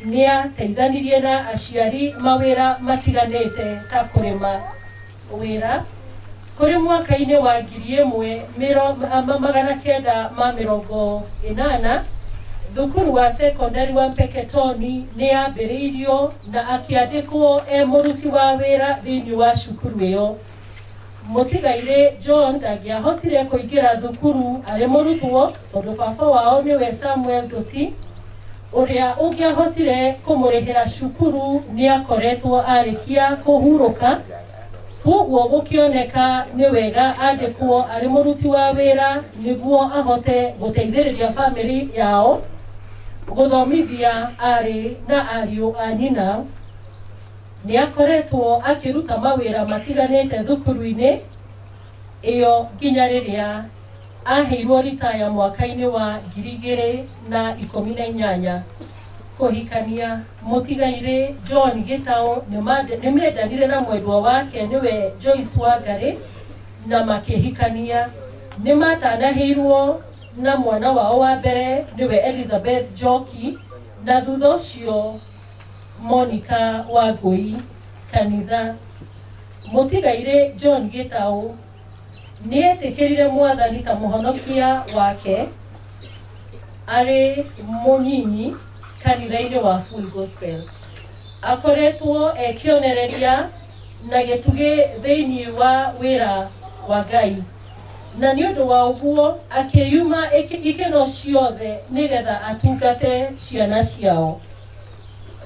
Speaker 11: Nĩateithanirie na aciari mawĩra matiganĩte ta kũrĩma wĩra. Kũrĩ mwaka-inĩ wa 1980 thukuru wa secondary wa Mpeketoni nĩambĩrĩirio na akĩandĩkwo mũruti wa wĩra thĩinĩ wa cukuru ĩyo. Mũtigairĩ John ndangĩahotire kũingĩra thukuru arĩ mũrutwo tondũ baba wao nĩwe Samuel Ndũti, ũrĩa ũngĩahotire kũmũrĩhĩra cukuru nĩakoretwo arĩkia kũhurũka. Koguo gũkĩoneka nĩ wega andĩkwo arĩ mũruti wa wĩra nĩguo ahote gũteithĩrĩria famĩlĩ yao, gũthomithia arĩ na ariũ a nyina. Nĩakoretwo akĩruta mawĩra matiganĩte thukuru-inĩ ĩyo nginya rĩrĩa aheirwo ritaya mwaka-inĩ wa 2018. Kũhikania mũtigairĩ John Gĩtaũ nĩmendanire na mwendwa wake nĩwe Joyce Wangarĩ na makĩhikania. Nĩmatanahĩirwo na mwana wao wa mbere nĩwe Elizabeth Njoki, na thutha ũcio Monica Wangũi Kanitha. Mũtigairĩ John Gĩtaũ nĩetĩkĩrire Mwathani ta mũhonokia wake arĩ mũnyinyi kanitha-inĩ wa Full Gospel. Akoretwo ekĩonereria na gĩtugĩ thĩinĩ wa wĩra wa Ngai, na nĩ ũndũ wa ũguo akĩyuma ikeno ciothe nĩgetha atungate ciana ciao.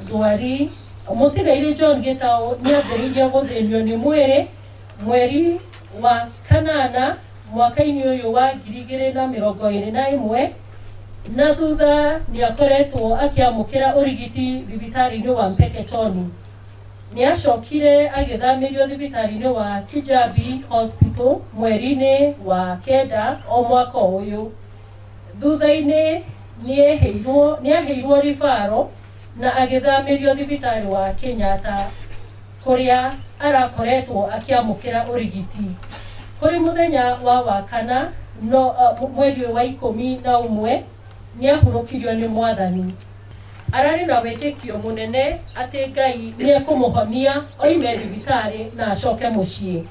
Speaker 11: Ndwari mũtigairĩ John Gĩtaũ nĩambĩrĩirie gũthĩnio nĩ mwĩrĩ mweri wa kanana mwaka-inĩ ũyũ wa 2021, na thutha nĩakoretwo akĩamũkĩra ũrigiti thibitarĩ-inĩ wa Mpeketoni. Nĩacokire agĩthamĩrio thibitarĩ-inĩ wa Kijabi Hospital mweri-inĩ wa kenda o mwaka ũyũ. Thutha-inĩ nĩaheirwo ribaro na agĩthamĩrio thibitarĩ wa Kenyatta kũrĩa arakoretwo akĩamũkĩra ũrigiti. Kũrĩ mũthenya wa wakana mweri wa 11 nĩahurũkirio nĩ Mwathani. Ararĩ na wĩtĩkio mũnene atĩ Ngai nĩekũmũhonia oime thibitarĩ na acoke mũciĩ.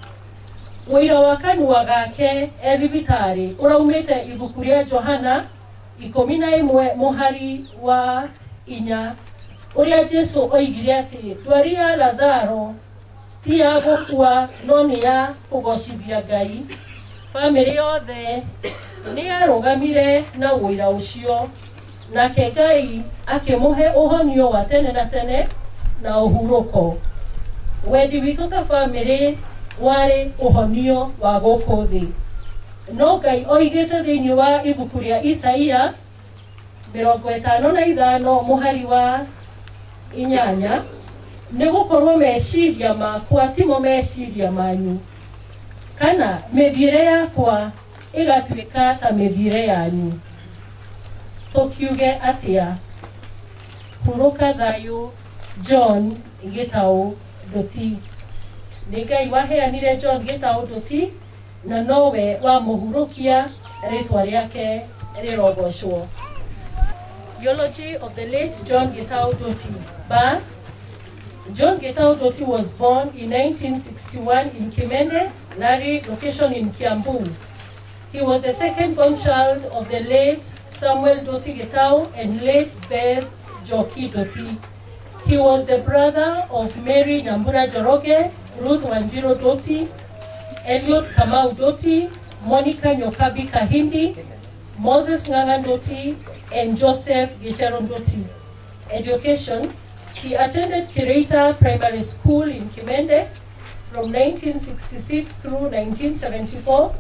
Speaker 11: Ũira wa kanua gake thibitarĩ ũraumĩte ibuku rĩa Johana 11 mũhari wa 4, ũrĩa Jesũ oigire atĩ ndwari ya Lazaro ti ya gũkua no nĩ ya kũgocithia Ngai. Famĩlĩ yothe nĩarũgamire na ũira ũcio, nake Ngai akĩmũhe ũhonio wa tene na tene na ũhurũko. Wendi witũ ta famĩlĩ warĩ ũhonio wa gũkũ thĩ, no Ngai oigĩte thĩinĩ wa ibuku rĩa Isaia 55 mũhari wa 8, nĩgũkorwo meciria makwa timo meciria manyu, kana mĩthiĩre yakwa ĩgatuĩka ta mĩthiĩre yanyu. Tũkiuge atĩa? Hurũka thayũ John Gĩtaũ Ndũti. Nĩ Ngai waheanire John Gĩtaũ Ndũti na nowe wamũhurũkia, rĩtwa rĩake rĩrogocwo. Eulogy of the late John Gĩtaũ Ndũti. Birth: John Gĩtaũ Ndũti was born in 1961 in Kimende, Nari, location in Kiambu. He was the second born child of the late Samuel Ndũti Gĩtaũ and late Beth Njoki Ndũti. He was the brother of Mary Nyambura Njoroge, Ruth Wanjiru Ndũti, Eliud Kamau Ndũti, Monica Nyokabi Kahindi, Moses Ng'ang'a Ndũti, and Joseph Gichero Ndũti. Education: he attended Kirita Primary School in Kimende from 1966 through 1974,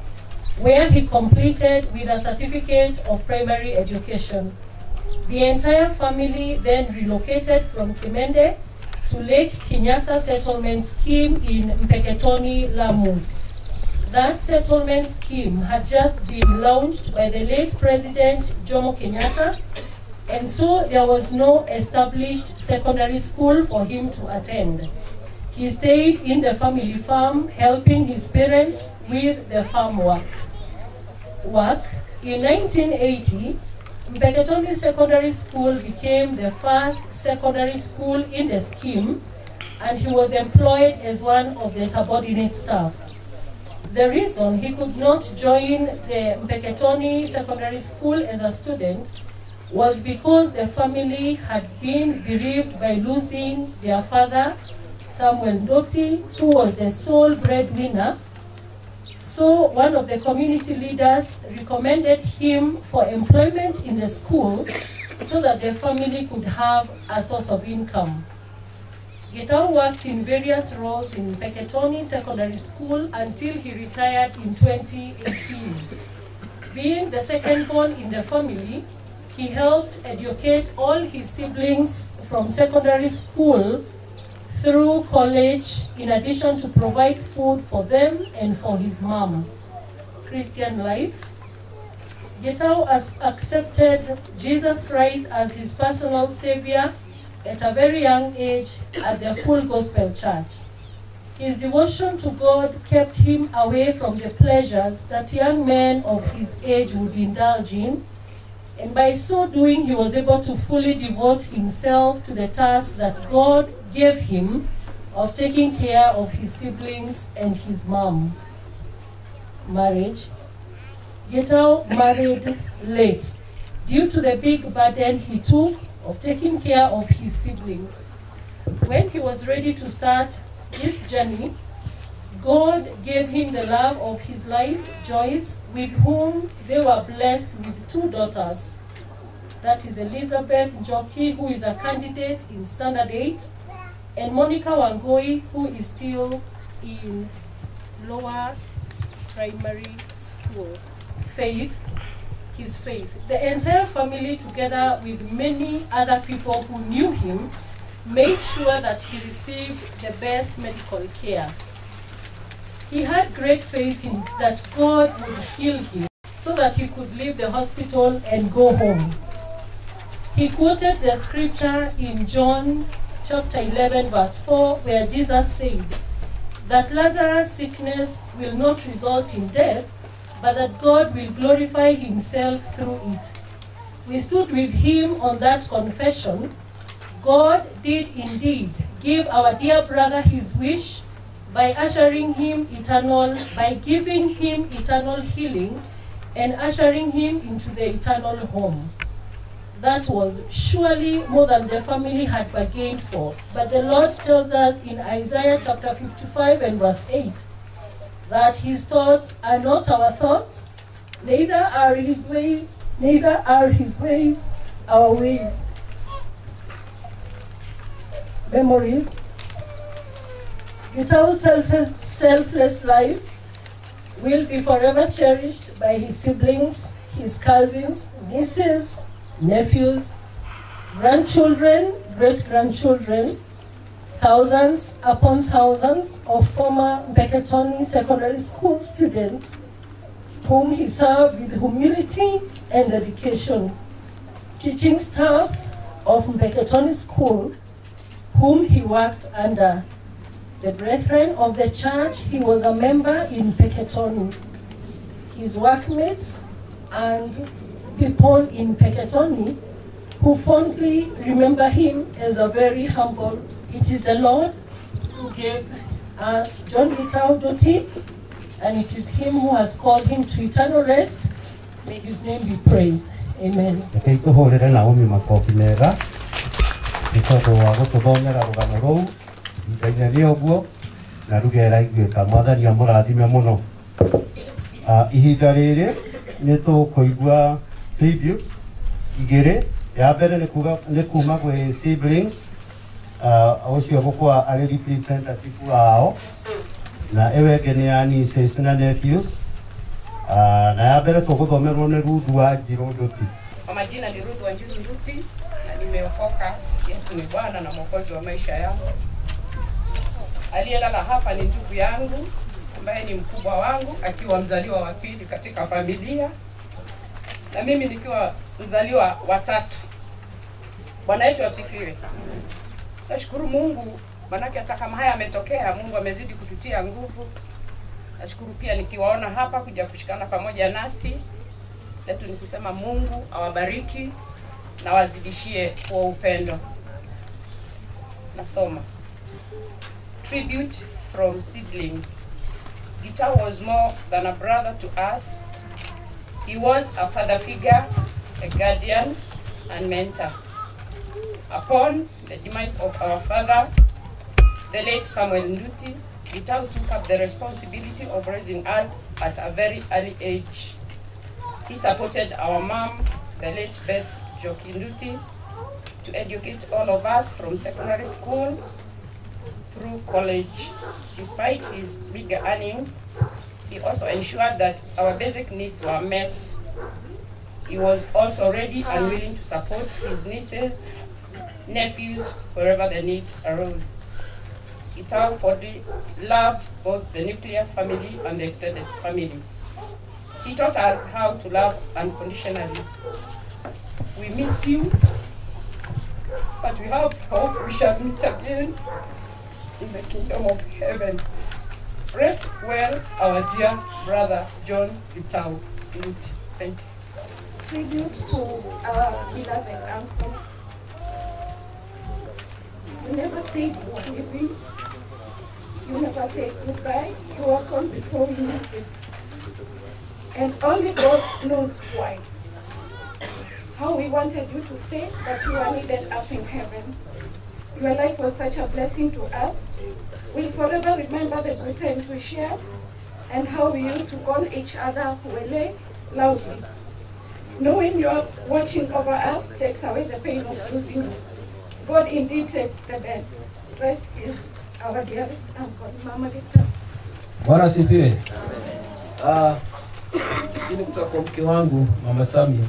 Speaker 11: where he completed with a certificate of primary education. The entire family then relocated from Kimende to Lake Kenyatta Settlement Scheme in Mpeketoni, Lamu. That settlement scheme had just been launched by the late President Jomo Kenyatta, and so there was no established secondary school for him to attend. He stayed in the family farm, helping his parents with the farm work. In 1980, Mpeketoni Secondary School became the first secondary school in the scheme, and he was employed as one of the subordinate staff. The reason he could not join the Mpeketoni Secondary School as a student was because the family had been bereaved by losing their father, Samuel Ndoti, who was the sole breadwinner. So one of the community leaders recommended him for employment in the school so that the family could have a source of income. Gitau worked in various roles in Mpeketoni Secondary School until he retired in 2018. Being the second born in the family, he helped educate all his siblings from secondary school through college, in addition to provide food for them and for his mom. Christian life. Gitau has accepted Jesus Christ as his personal savior at a very young age at the Full Gospel Church. His devotion to God kept him away from the pleasures that young men of his age would indulge in, and by so doing he was able to fully devote himself to the task that God gave him of taking care of his siblings and his mom. Marriage. Gitau married late due to the big burden he took of taking care of his siblings. When he was ready to start this journey, God gave him the love of his life, Joyce, with whom they were blessed with 2 daughters. That is Elizabeth Njoki, who is a candidate in Standard 8, and Monica Wangoi, who is still in lower primary school. Faith. His faith. The entire family, together with many other people who knew him, made sure that he received the best medical care. He had great faith in that God would heal him so that he could leave the hospital and go home. He quoted the scripture in John chapter 11 verse 4, where Jesus said that Lazarus' sickness will not result in death, but that God will glorify himself through it. We stood with him on that confession. God did indeed give our dear brother his wish by giving him eternal healing and ushering him into the eternal home. That was surely more than the family had bargained for. But the Lord tells us in Isaiah chapter 55 and verse 8, that his thoughts are not our thoughts, neither are his ways our ways. Memories. Gitau's selfless life will be forever cherished by his siblings, his cousins, nieces, nephews, grandchildren, great-grandchildren, thousands upon thousands of former Mpeketoni Secondary School students whom he served with humility and dedication. Teaching staff of Mpeketoni School whom he worked under. The brethren of the church, he was a member in Mpeketoni. His workmates and people in Mpeketoni who fondly remember him as a very humble. It is the Lord who gave us John Gitau Ndoti, and it is him who has called him to eternal rest. May his name be praised. Amen.
Speaker 12: Ihinda rĩrĩ nĩ tũkũigua tribute igĩrĩ. Ya mbere nĩ kuma gwĩ siblings ũcio gũkwa arĩ representative wao, na ĩyo ĩngĩ nĩ ya nieces na nephews. Na ya mbere tũgũthomerwo nĩ Ruth Wanjiru Ndoti.
Speaker 13: Kwa majina ni Ruth Wanjiru Ndoti na nimeokoka. Yesu ni Bwana na Mwokozi wa maisha yangu. Aliyelala hapa ni ndugu yangu ambaye ni mkubwa wangu, akiwa mzaliwa wa pili katika familia na mimi nikiwa mzaliwa wa tatu. Bwana wetu asifiwe. Nashukuru Mungu, manake hata kama haya yametokea, Mungu amezidi kututia nguvu. Nashukuru pia nikiwaona hapa kuja kushikana pamoja nasi. Letu ni kusema Mungu awabariki na wazidishie kwa upendo. Nasoma. Tribute from Seedlings. Gitau was more than a brother to us. He was a father figure, a guardian, and mentor. Upon the demise of our father, the late Samuel Nduti, Gitau took up the responsibility of raising us at a very early age. He supported our mom, the late Beth Joki Nduti, to educate all of us from secondary school through college. Despite his bigger earnings, he also ensured that our basic needs were met. He was also ready and willing to support his nieces, nephews, wherever the need arose. Gitau loved both the nuclear family and the extended family. He taught us how to love unconditionally. We miss you, but we have hope we shall meet again in the kingdom of heaven. Rest well, our dear brother John Gitau. Thank you.
Speaker 3: Tribute to our beloved uncle. You never said you were leaving. You never said goodbye. You were gone before we knew it. And only God knows why. How we wanted you to stay, but you are needed up in heaven. Your life was such a blessing to us. We'll forever remember the good times we shared and how we used to call each other Huele loudly. Knowing you're watching over us takes away the pain of losing you. God indeed takes the best. Rest is our dearest uncle, Mama Gitau.
Speaker 14: Bwana asifiwe. Ini kutoka kwa mke wangu Mama Samia.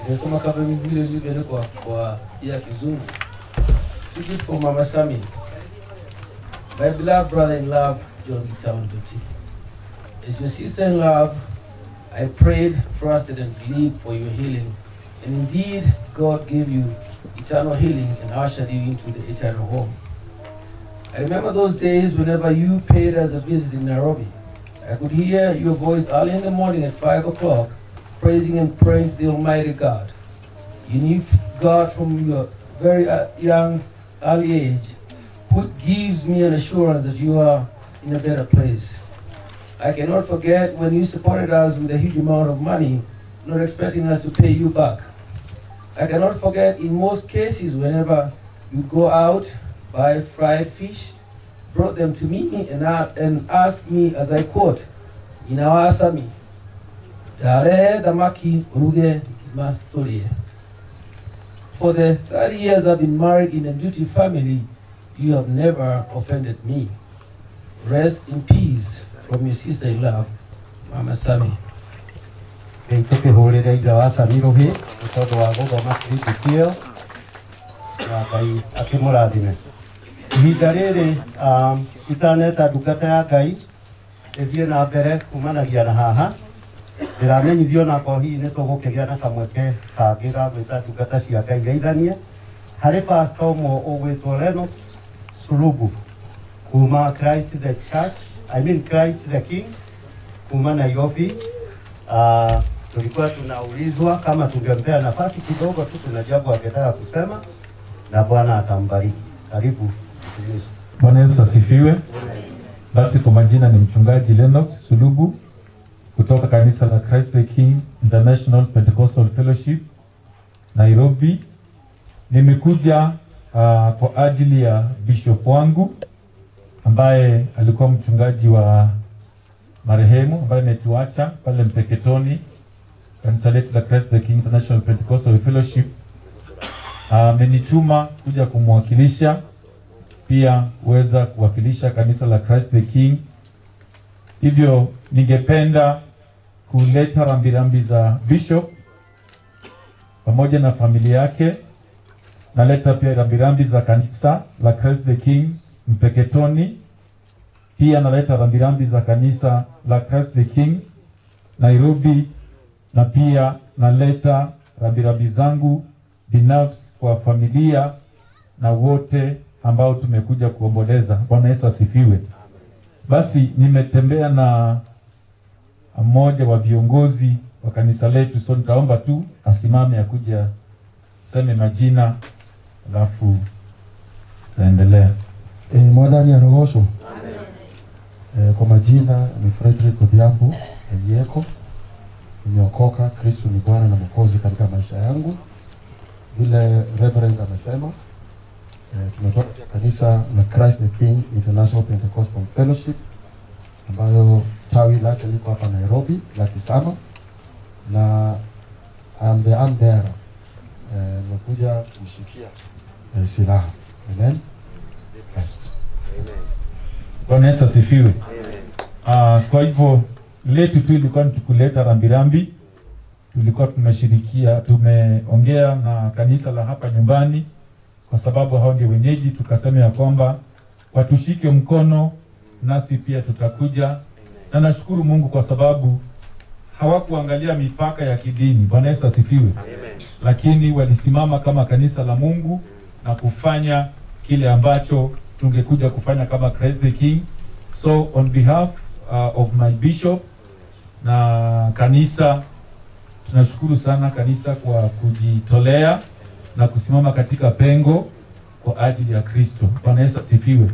Speaker 14: Nimesoma kama vile ilivyo kwa ya Kizungu. Tribute for Mama Samia. My beloved brother in love, John Gitau Nduti. As your sister in love, I prayed, trusted, and believed for your healing. And indeed, God gave you eternal healing and ushered you into the eternal home. I remember those days whenever you paid us a visit in Nairobi. I could hear your voice early in the morning at 5 o'clock, praising and praying to the Almighty God. You knew God from your very young, early age, who gives me an assurance that you are in a better place. I cannot forget when you supported us with a huge amount of money, not expecting us to pay you back. I cannot forget in most cases whenever you go out, buy fried fish, brought them to me and asked me, as I quote, "Inawasami, dare damaki uruge mastorie." For the 30 years I've been married in a Nduti family, you have never offended me. Rest in peace from your sister-in-law, Mama Samia.
Speaker 12: Tukihurira ithe wa Sami Ruhi tondu wa guthoma kĩrĩndĩ na Ngai akĩmũrathime. Ihinda rĩrĩ itaneta ndungata ya Ngai ĩthiĩ na mbere kumanagia na haha, ndĩramenyithio na hihi nĩ tũgũkĩgĩa na kamweke kangĩ ga gwĩta ndungata cia Ngai geithanie harĩ pastor ũmwe ũgwĩtwo Lennox Sulubu kuma Christ the King kuma Nairobi. Tulikuwa tunaulizwa kama tungempea nafasi kidogo tu, kuna jambo angetaka kusema na Bwana atambariki. Karibu.
Speaker 15: Bwana Yesu asifiwe. Basi kwa majina ni mchungaji Lennox Sulubu kutoka kanisa la Christ the King International Pentecostal Fellowship Nairobi. Nimekuja kwa ajili ya bishop wangu ambaye alikuwa mchungaji wa marehemu ambaye ametuacha pale Mpeketoni, kanisa letu la Christ the King International Pentecostal Fellowship. Amenituma kuja kumwakilisha, pia kuweza kuwakilisha kanisa la Christ the King. Hivyo ningependa kuleta rambirambi za bishop pamoja na familia yake. Naleta pia rambirambi za kanisa la Christ the King Mpeketoni. Pia naleta rambirambi za kanisa la Christ the King Nairobi, na pia naleta rambirambi zangu binafsi kwa familia na wote ambao tumekuja kuomboleza. Bwana Yesu asifiwe. Basi nimetembea na mmoja wa viongozi wa kanisa letu, so nitaomba tu asimame akuja seme majina alafu taendelea.
Speaker 16: Mwadhani arogosho. Kwa majina ni Frederick Odhiambo Yeko. Nimeokoka, Kristo ni Bwana na Mwokozi katika maisha yangu. Vile Reverend amesema, tumetoka kanisa la Christ the King International Pentecostal Fellowship ambayo tawi lake liko hapa Nairobi la Kisama, na I'm there. Nimekuja kumshikia silaha. Amen.
Speaker 15: Bwana Yesu asifiwe. Kwa hivyo letu tu ilikuwa tukuleta rambirambi. Tulikuwa tumeongea na kanisa la hapa nyumbani, kwa sababu hao ndio wenyeji, tukasema ya kwamba watushike mkono nasi pia tutakuja. Na nashukuru Mungu kwa sababu hawakuangalia mipaka ya kidini. Bwana Yesu asifiwe. Lakini walisimama kama kanisa la Mungu na kufanya kile ambacho tungekuja kufanya kama Christ the King. So on behalf of my bishop na kanisa, tunashukuru sana kanisa kwa kujitolea na kusimama katika pengo kwa ajili ya Kristo. Bwana Yesu asifiwe.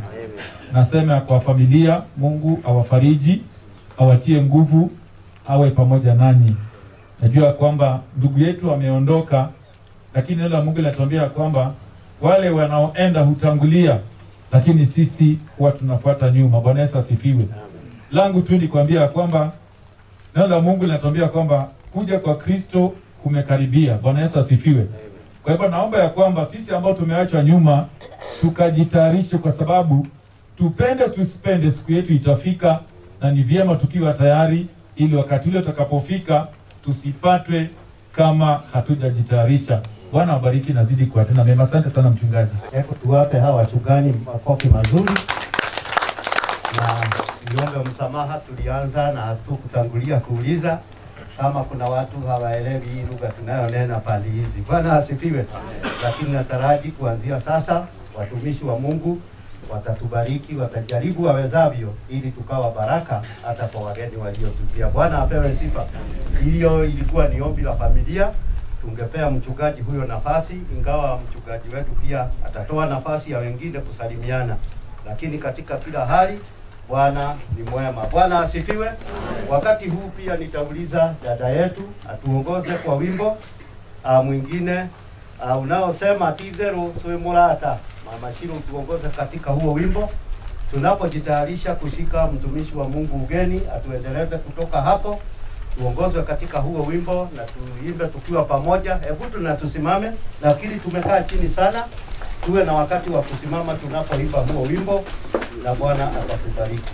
Speaker 15: Nasema kwa familia, Mungu awafariji, awatie nguvu, awe pamoja nanyi. Najua kwamba ndugu yetu ameondoka, lakini neno la Mungu linatuambia kwamba wale wanaoenda hutangulia, lakini sisi huwa tunafuata nyuma. Bwana Yesu asifiwe. Langu tu ni kuambia kwamba neno la Mungu linatuambia kwamba kuja kwa Kristo kumekaribia. Bwana Yesu asifiwe. Kwa hivyo naomba ya kwamba sisi ambao tumeachwa nyuma tukajitayarishe, kwa sababu tupende tusipende siku yetu itafika, na ni vyema tukiwa tayari, ili wakati ule utakapofika tusipatwe kama hatujajitayarisha. Bwana wabariki, nazidi kuwatenda mema. Asante sana mchungaji.
Speaker 12: Hebu tuwape hawa wachungaji makofi mazuri. Na niombe msamaha, tulianza na hatukutangulia kuuliza kama kuna watu hawaelewi hii lugha tunayonena pale hizi. Bwana asifiwe. Lakini nataraji kuanzia sasa watumishi wa Mungu watatubariki, watajaribu wawezavyo, ili tukawa baraka hata kwa wageni waliotujia. Bwana apewe sifa. Hiyo ilikuwa ni ombi la familia. Tungepea mchungaji huyo nafasi, ingawa mchungaji wetu pia atatoa nafasi ya wengine kusalimiana. Lakini katika kila hali Bwana ni mwema. Bwana asifiwe. Wakati huu pia nitauliza dada yetu atuongoze kwa wimbo mwingine unaosema Tidero Tuemurata. Mama Shiro, tuongoze katika huo wimbo. Tunapojitayarisha kushika mtumishi wa Mungu ugeni, atuendeleze kutoka hapo. Tuongozwe katika huo wimbo na tuimbe tukiwa pamoja. Hebu tusimame. Nafikiri tumekaa chini sana. Tuwe na wakati wa kusimama tunapoimba huo wimbo, na Bwana atatubariki.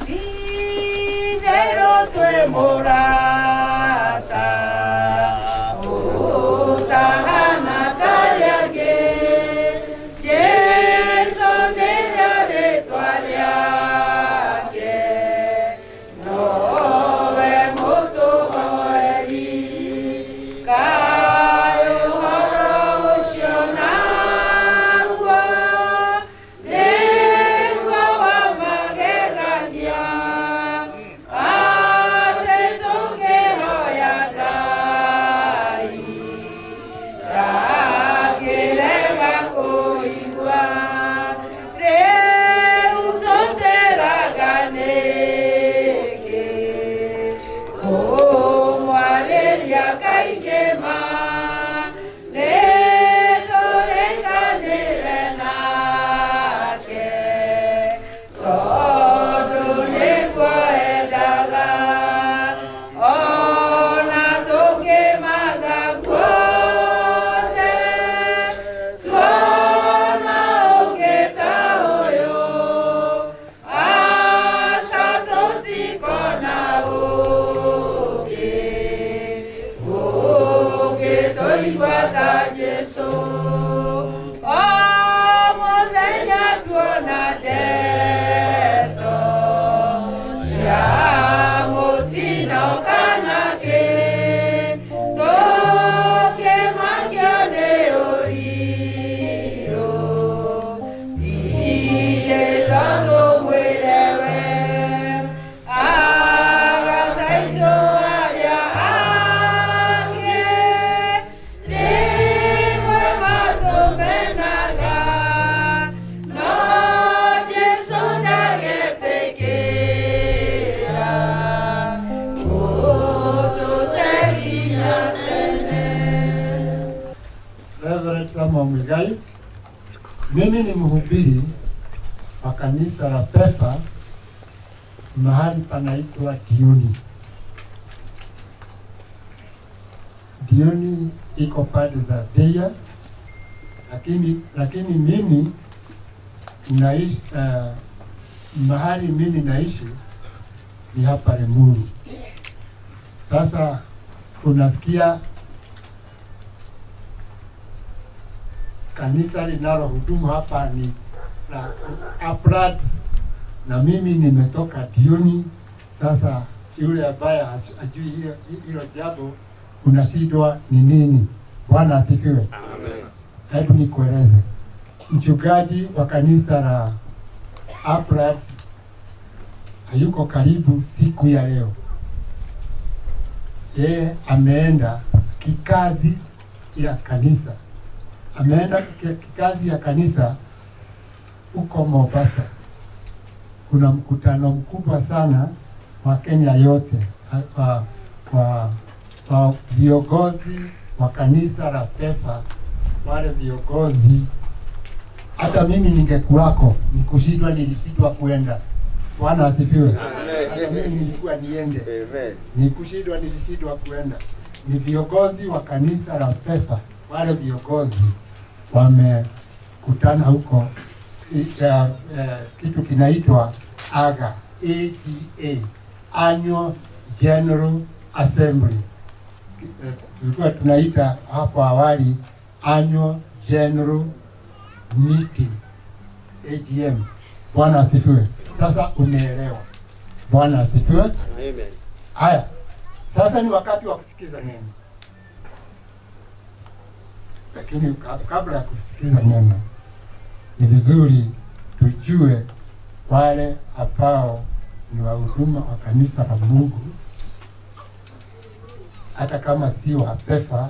Speaker 8: Tidero Tuemurata, utahana tayage, Yesu nena retwaliake, nowe moto hoeri, kayo horo ushonangwa, nengwa wa magegania, ate toke hoyagai, rakilega kuigwa, reutoteraganeke, omwaleria kaigema, netorekanire nake, sodonekwa edaga, ona toke madagwote, twona ogeta oyo, asa totikona oge, oge toigwata Jesu, omuthenya tuona de
Speaker 17: Samuel Mwigai. Mimi ni mhubiri wa kanisa la Pefa mahali panaitwa Dioni. Dioni iko pande za Deya, lakini mimi naishi mahali mimi naishi ni hapa Lemuru. Sasa unasikia kanisa linalohudumu hapa ni la Aprat, na mimi nimetoka Dioni. Sasa yule ambaye ajui hilo jambo unashindwa ni nini? Bwana asifiwe. Amen. Hebu nikueleze. Mchungaji wa kanisa la Aprat hayuko karibu siku ya leo. Yeye ameenda kikazi ya kanisa. Ameenda kikazi ya kanisa huko Mombasa. Kuna mkutano mkubwa sana wa Kenya yote kwa viongozi wa kanisa la Pefa. Wale viongozi, hata mimi ningekuwako, nilishindwa kuenda. Bwana asifiwe. Hata mimi nilikuwa niende. Nilishindwa kuenda. Ni viongozi wa kanisa la Pefa. Wale viongozi wamekutana huko, kitu kinaitwa AGA, Annual General Assembly. Tulikuwa tunaita hapo awali Annual General Meeting, AGM. Bwana asifiwe. Sasa umeelewa. Bwana asifiwe. Amen. Haya, sasa ni wakati wa kusikiza neno. Lakini kabla ya kusikiza neno, ni vizuri tujue wale ambao ni wahuduma wa kanisa la Mungu, hata kama si wa Pefa,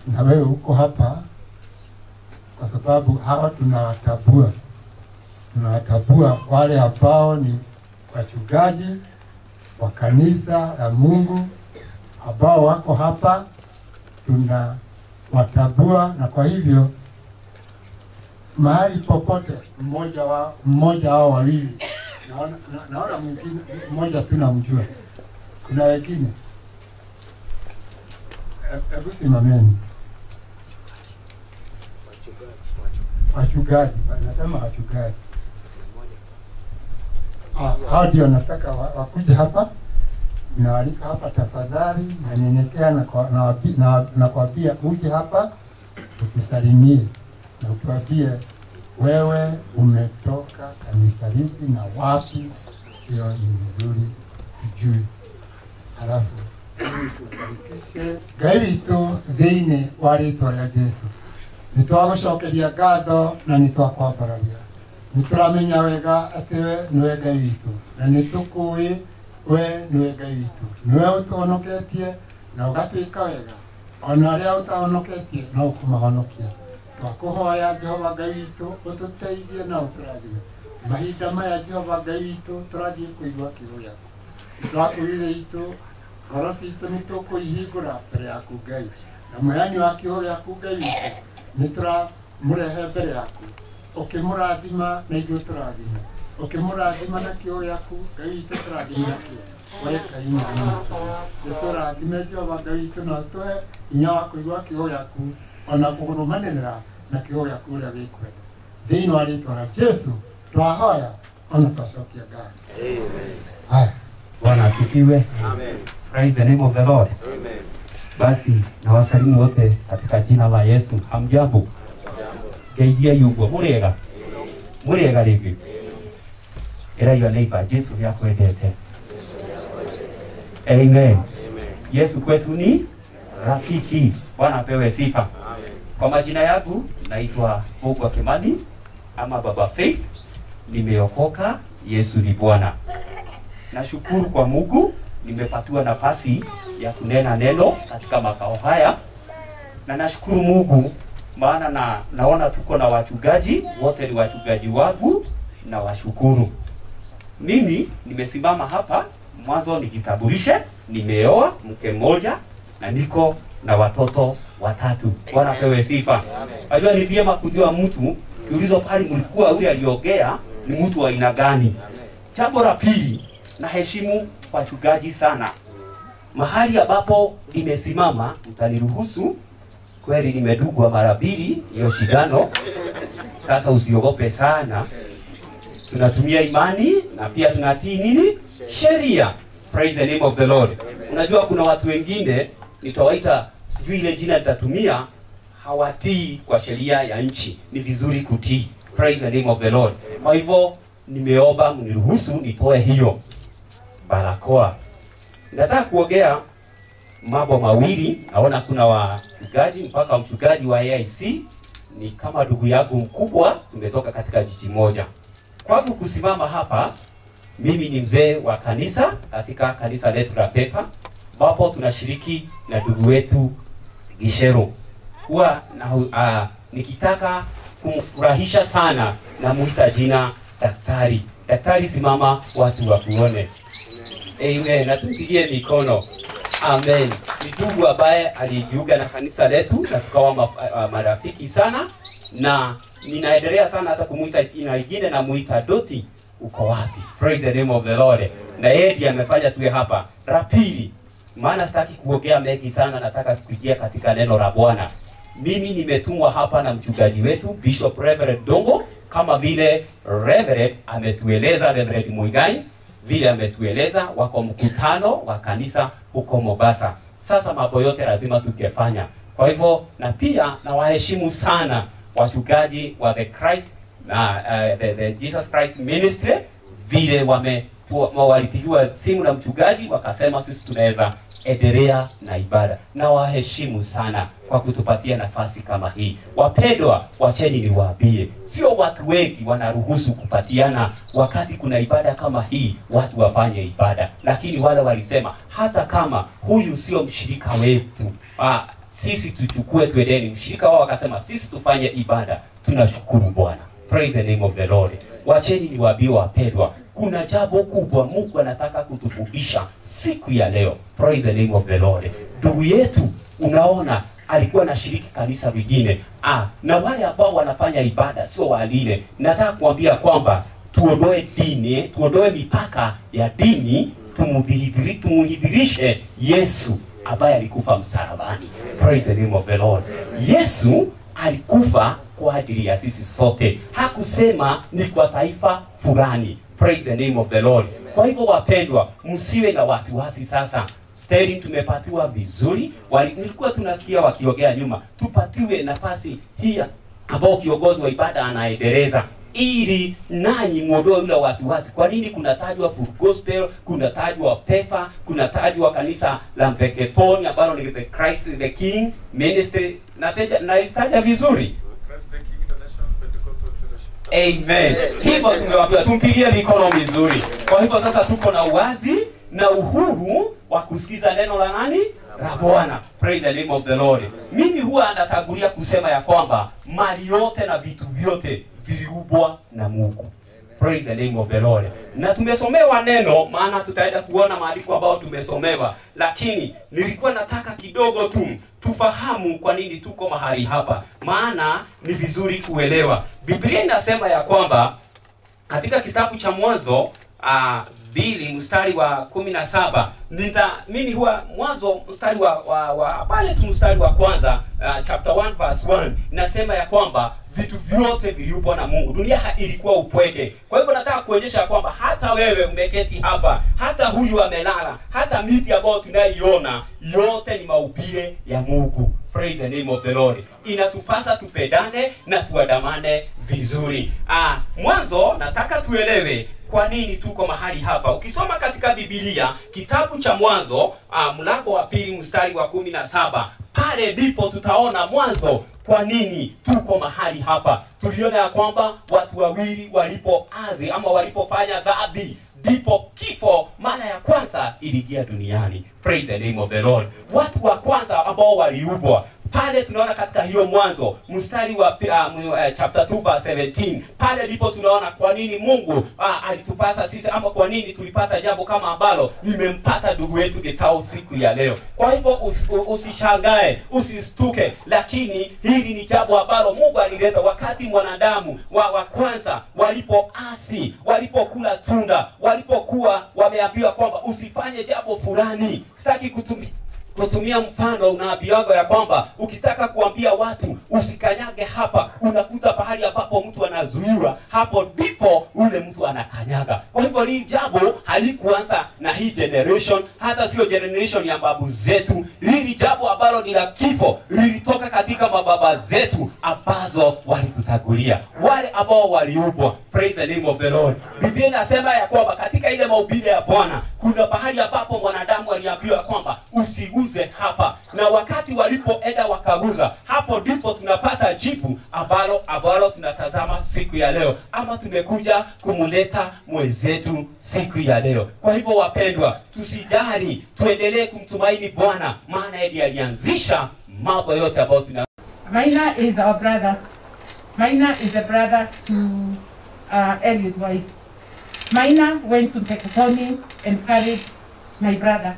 Speaker 17: na wewe uko hapa, kwa sababu hawa tunawatambua wale ambao ni wachungaji wa kanisa la Mungu ambao wako hapa, tunawatambua. Na kwa hivyo mahali popote mmoja wao wawili, naona mwingine mmoja tunamjua, kuna wengine, hebu simameni. Wachungaji, nasema wachungaji. Hao ndio nataka wakuje hapa. Nawalika hapa tafadhali, na nyenyekea na kuambia uje hapa tukusalimie na utuambie wewe umetoka kanisa lipi na wapi. Hiyo ni vizuri tujue. Halafu tukarikishe gairitu thĩinĩ wa rĩĩtwa rĩa Jesu. Nĩtwagũcokeria ngatho na nĩtwakwambararia. Nĩtũramenya wega atĩ we nĩwe Ngai witũ, na nĩtũkũĩ we nĩwe Ngai witũ. Nĩwe ũtũhonoketie na ũgatuĩka wega. Ona arĩa ũtahonoketie no ũkũmahonokia. Twakũhoya Jehova Ngai witũ, ũtũteithie na ũtũrathime. Mahinda maya Jehova Ngai witũ, tũrathiĩ kũigua kiugo gĩaku. Twakwĩrĩire itũ, ngoro citũ nĩtũkũihingũra mbere yaku Ngai. Na mũheani wa kiugo gĩaku Ngai witũ, nĩtũramũrehe mbere yaku. Ũkĩmũrathima na ithuĩ tũrathime. Ũkĩmũrathima na kiugo gĩaku Ngai witũ, tũrathime nakĩo. Wee Ngai mwega witũ, nĩtũrathime Jehova Ngai witũ, na ũtũhe hinya wa kũigua kiugo gĩaku, ona kũrũmanĩrĩra na kiugo gĩaku ũrĩa gĩkwenda. Thĩinĩ wa rĩĩtwa rĩa Jesu twahoya, ona twacokia ngatho. Amen. Haya.
Speaker 18: Bwana asifiwe. Amen. Praise the name of the Lord. Amen. Basi na wasalimu wote katika jina la Yesu. Hamjambo? Geidia yugo murega. Murega rĩngĩ. Era your neighbor, Jesu nĩakwendete. Amen. Yesu kwetu ni rafiki. Bwana apewe sifa. Amen. Kwa majina yangu naitwa Ogwa Kimani ama Baba Faith. Nimeokoka, Yesu ni Bwana. Nashukuru kwa Mungu nimepatiwa nafasi ya kunena neno katika makao haya. Na nashukuru Mungu maana naona tuko na wachungaji, wote ni wachungaji wangu na washukuru. Mimi nimesimama hapa mwanzo nikitambulishe, nimeoa mke mmoja na niko na watoto 3. Bwana apewe sifa. Najua ni vyema kujua mtu kiulizo pale mlikuwa ule aliongea ni mtu wa aina gani. Jambo la pili, na heshimu wachungaji sana. Mahali ambapo imesimama mtaniruhusu, kweli nimedugwa mara 2 hiyo shindano. Sasa usiogope sana. Tunatumia imani na pia tunatii nini? Sheria. Praise the name of the Lord. Unajua kuna watu wengine nitawaita sijui ile jina nitatumia, hawatii kwa sheria ya nchi. Ni vizuri kutii. Praise the name of the Lord. Kwa hivyo nimeomba mniruhusu nitoe hiyo barakoa. Nataka kuongea mambo mawili. Naona kuna wachungaji, mpaka mchungaji wa AIC ni kama ndugu yangu mkubwa, tumetoka katika jiji moja. Kwangu kusimama hapa, mimi ni mzee wa kanisa katika kanisa letu la Pefa, ambapo tunashiriki na ndugu wetu Gishero. Huwa nikitaka kumfurahisha sana na muita jina daktari. Daktari, simama watu wakuone. Amen. Na tupigie mikono. Amen. Ni ndugu ambaye alijiunga na kanisa letu na tukawa marafiki sana, na ninaendelea sana hata kumuita jina lingine na muita Doti. Uko wapi? Praise the name of the Lord. Na yeye ndiye amefanya tuwe hapa. La pili, maana sitaki kuongea mengi sana, nataka kuingia katika neno la Bwana. Mimi nimetumwa hapa na mchungaji wetu Bishop Reverend Dongo, kama vile Reverend ametueleza, Reverend Muigai vile ametueleza, wako mkutano wa kanisa huko Mombasa. Sasa mambo yote lazima tukifanya. Kwa hivyo na pia na waheshimu sana wachungaji wa the Christ na the Jesus Christ Ministry, vile walipigiwa simu na mchungaji wakasema sisi tunaweza endelea na ibada. Na waheshimu sana kwa kutupatia nafasi kama hii. Wapendwa, wacheni niwaambie, sio watu wengi wanaruhusu kupatiana wakati kuna ibada kama hii watu wafanye ibada. Lakini wale walisema hata kama huyu sio mshirika wetu, sisi tuchukue twendeni. Mshirika wao wakasema sisi tufanye ibada. Tunashukuru Bwana. Praise the name of the Lord. Wacheni niwaambie wapendwa, kuna jambo kubwa Mungu anataka kutufundisha siku ya leo. Praise the name of the Lord. Ndugu yetu unaona alikuwa anashiriki kanisa lingine. Na wale ambao wanafanya ibada sio walile. Nataka kuambia kwamba tuondoe dini, tuondoe mipaka ya dini, tumuhidhirishe Yesu ambaye alikufa msalabani. Praise the name of the Lord. Yesu alikufa kwa ajili ya sisi sote. Hakusema ni kwa taifa fulani. Praise the name of the Lord. Kwa hivyo wapendwa, msiwe na wasiwasi sasa. Sterling tumepatiwa vizuri. Nilikuwa tunasikia wakiongea nyuma, tupatiwe nafasi hii ambao kiongozi wa ibada anaendeleza, ili nanyi muondoe ule wasiwasi. Kwa nini kunatajwa Full Gospel, kunatajwa Pefa, kunatajwa kanisa la Mpeketoni ambalo ni the Christ the King Ministry? Naitaja vizuri. Amen. Hivyo tumewaambia tumpigie mikono mizuri. Kwa hivyo sasa tuko na uwazi na uhuru wa kusikiza neno la nani? La Bwana. Praise the name of the Lord. Mimi huwa natangulia kusema ya kwamba mali yote na vitu vyote viliumbwa na Mungu. Praise the name of the Lord. Na tumesomewa neno, maana tutaenda kuona maandiko ambayo tumesomewa, lakini nilikuwa nataka kidogo tu tufahamu kwa nini tuko mahali hapa, maana ni vizuri kuelewa. Biblia inasema ya kwamba katika kitabu cha Mwanzo 2 mstari wa 17, mimi huwa Mwanzo mstari wa pale tu mstari wa kwanza, chapter 1 verse 1 inasema ya kwamba vitu vyote viliumbwa na Mungu. Dunia ilikuwa upweke. Kwa hivyo nataka kuonyesha kwamba hata wewe umeketi hapa, hata huyu amelala, hata miti ambayo tunaiona, yote ni maumbile ya Mungu. Praise the name of the Lord. Inatupasa tupendane na tuandamane vizuri. Mwanzo nataka tuelewe kwa nini tuko mahali hapa. Ukisoma katika Biblia, kitabu cha Mwanzo, mlango wa 2 mstari wa 17, pale ndipo tutaona mwanzo kwa nini tuko mahali hapa. Tuliona ya kwamba watu wawili walipoazi ama walipofanya dhambi, ndipo kifo mara ya kwanza iliingia duniani. Praise the name of the Lord. Watu wa kwanza ambao waliumbwa Pale tunaona katika hiyo Mwanzo mstari wa chapter 2 verse 17, pale ndipo tunaona kwa nini Mungu alitupasa sisi, ama kwa nini tulipata jambo kama ambalo limempata ndugu yetu Gitau siku ya leo. Kwa hivyo usishangae, usistuke, lakini hili ni jambo ambalo Mungu alileta wakati mwanadamu wa kwanza walipoasi, walipokula tunda, walipokuwa wameambiwa kwamba usifanye jambo fulani. Sitaki kutumia mfano, unaambiwa ya kwamba ukitaka kuambia watu usikanyage hapa, unakuta pahali ambapo mtu anazuiwa, hapo ndipo ule mtu anakanyaga. Kwa hivyo hili jambo halikuanza na hii generation, hata sio generation ya babu zetu. Hili jambo ambalo ni la kifo lilitoka katika mababa zetu ambazo walitutangulia, wale ambao waliubwa. Praise the name of the Lord. Biblia inasema ya kwamba katika ile mahubiri ya Bwana kuna pahali ambapo mwanadamu aliambiwa kwamba usiguze hapa, na wakati walipoenda wakaguza, hapo ndipo tunapata jibu ambalo tunatazama siku ya leo, ama tumekuja kumuleta mwenzetu siku ya leo. Kwa hivyo wapendwa, tusijali, tuendelee kumtumaini Bwana, maana yeye alianzisha mambo yote ambayo tuna.
Speaker 19: Maina is our brother. Maina is a brother to Eliud's wife. Maina went to Peketoni and carried my brother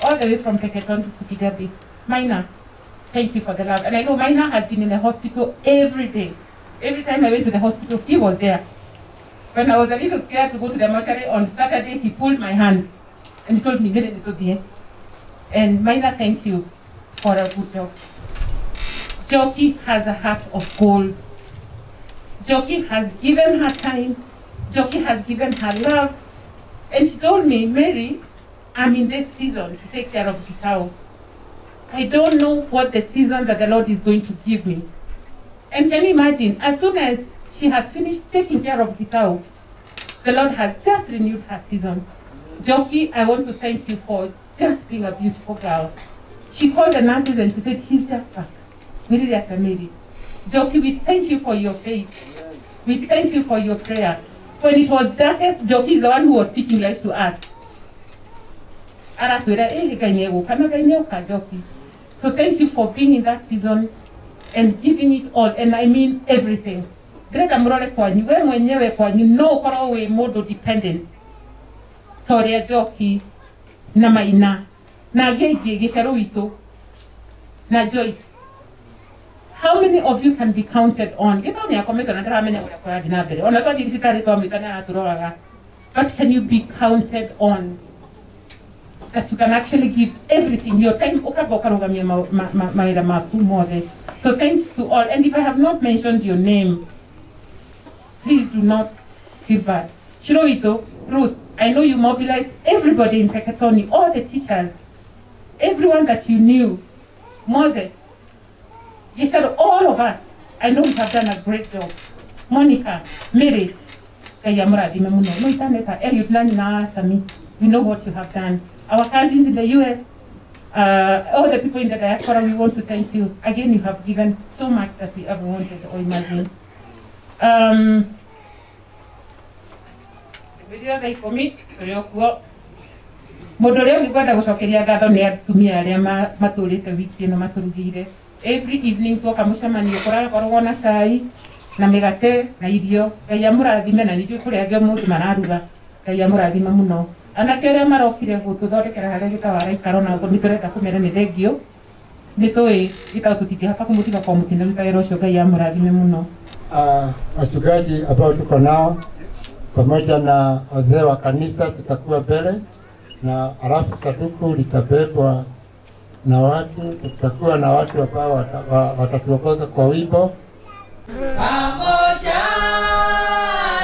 Speaker 19: all the way from Peketoni to Kigabi. Maina, thank you for the love. And I know Maina has been in the hospital every day. Every time I went to the hospital, he was there. When I was a little scared to go to the mortuary on Saturday, he pulled my hand and he told me, very little dear. And Maina, thank you for a good job. Joki has a heart of gold. Joki has given her time. Joki has given her love. And she told me, Mary, I'm in this season to take care of Gitau. I don't know what the season that the Lord is going to give me. And can you imagine, as soon as she has finished taking care of Gitau, the Lord has just renewed her season. Joki, I want to thank you for just being a beautiful girl. She called the nurses and she said, he's just back. We really have to Mary. Joki, we thank you for your faith. We thank you for your prayer. When it was darkest, Joki is the one who was speaking life to us. So thank you for being in that season and giving it all, and I mean everything. No modo dependent. Toria Joki, na Maina, na Gege Gesharuito, na Joyce. How many of you can be counted on? You know, but can you be counted on? That you can actually give everything, your time. So thanks to all. And if I have not mentioned your name, please do not feel bad. Shiroito, Ruth, I know you mobilized everybody in Peketoni, all the teachers, everyone that you knew. Moses, you said all of us. I know you have done a great job. Monica, Mary, we know what you have done. Our cousins in the US, all the people in the diaspora, we want to thank you. Again, you have given so much that we ever wanted or imagined. Every evening tuoka mucemanio koragwo na cai na migate na irio. Ngai amurathime, na nijue kuria angĩ mũndũ mararuga. Ngai amurathime mũno. Anake arĩa marokire gũtũthondekera harĩa gĩtawara ikaro na ũguo nĩtũrenda kũmera nĩ thengio. Nĩtũĩ gĩtaũ tũtingĩhota kũmũtiga kwa mũtino wĩra ũcio. Ngai amurathime mũno.
Speaker 17: Wachungaji ambao tuko nao pamoja na wazee wa kanisa tutakuwa mbele, na alafu sanduku litabebwa na watu. Tutakuwa na watu ambao watatuongoza kwa wimbo.
Speaker 8: Pamoja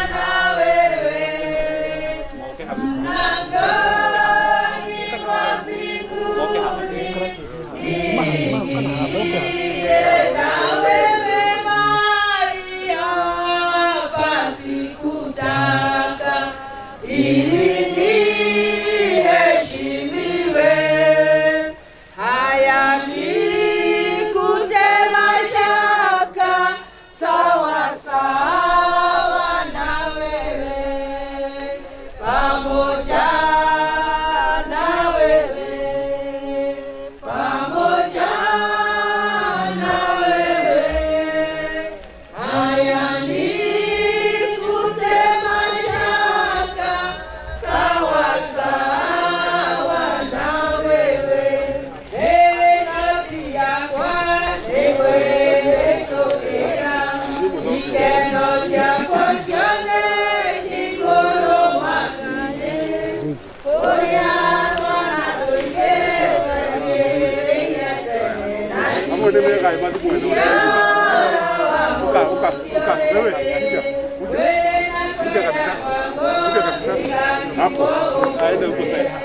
Speaker 8: na wewe mlangoni mwa mbinguni, niye na wewe Maria, pasikutaka ili niheshimiwe. Haya nikute mashaka sawa
Speaker 5: ni mega imani mwene uka wewe kuja kabisa hapo aende huko sasa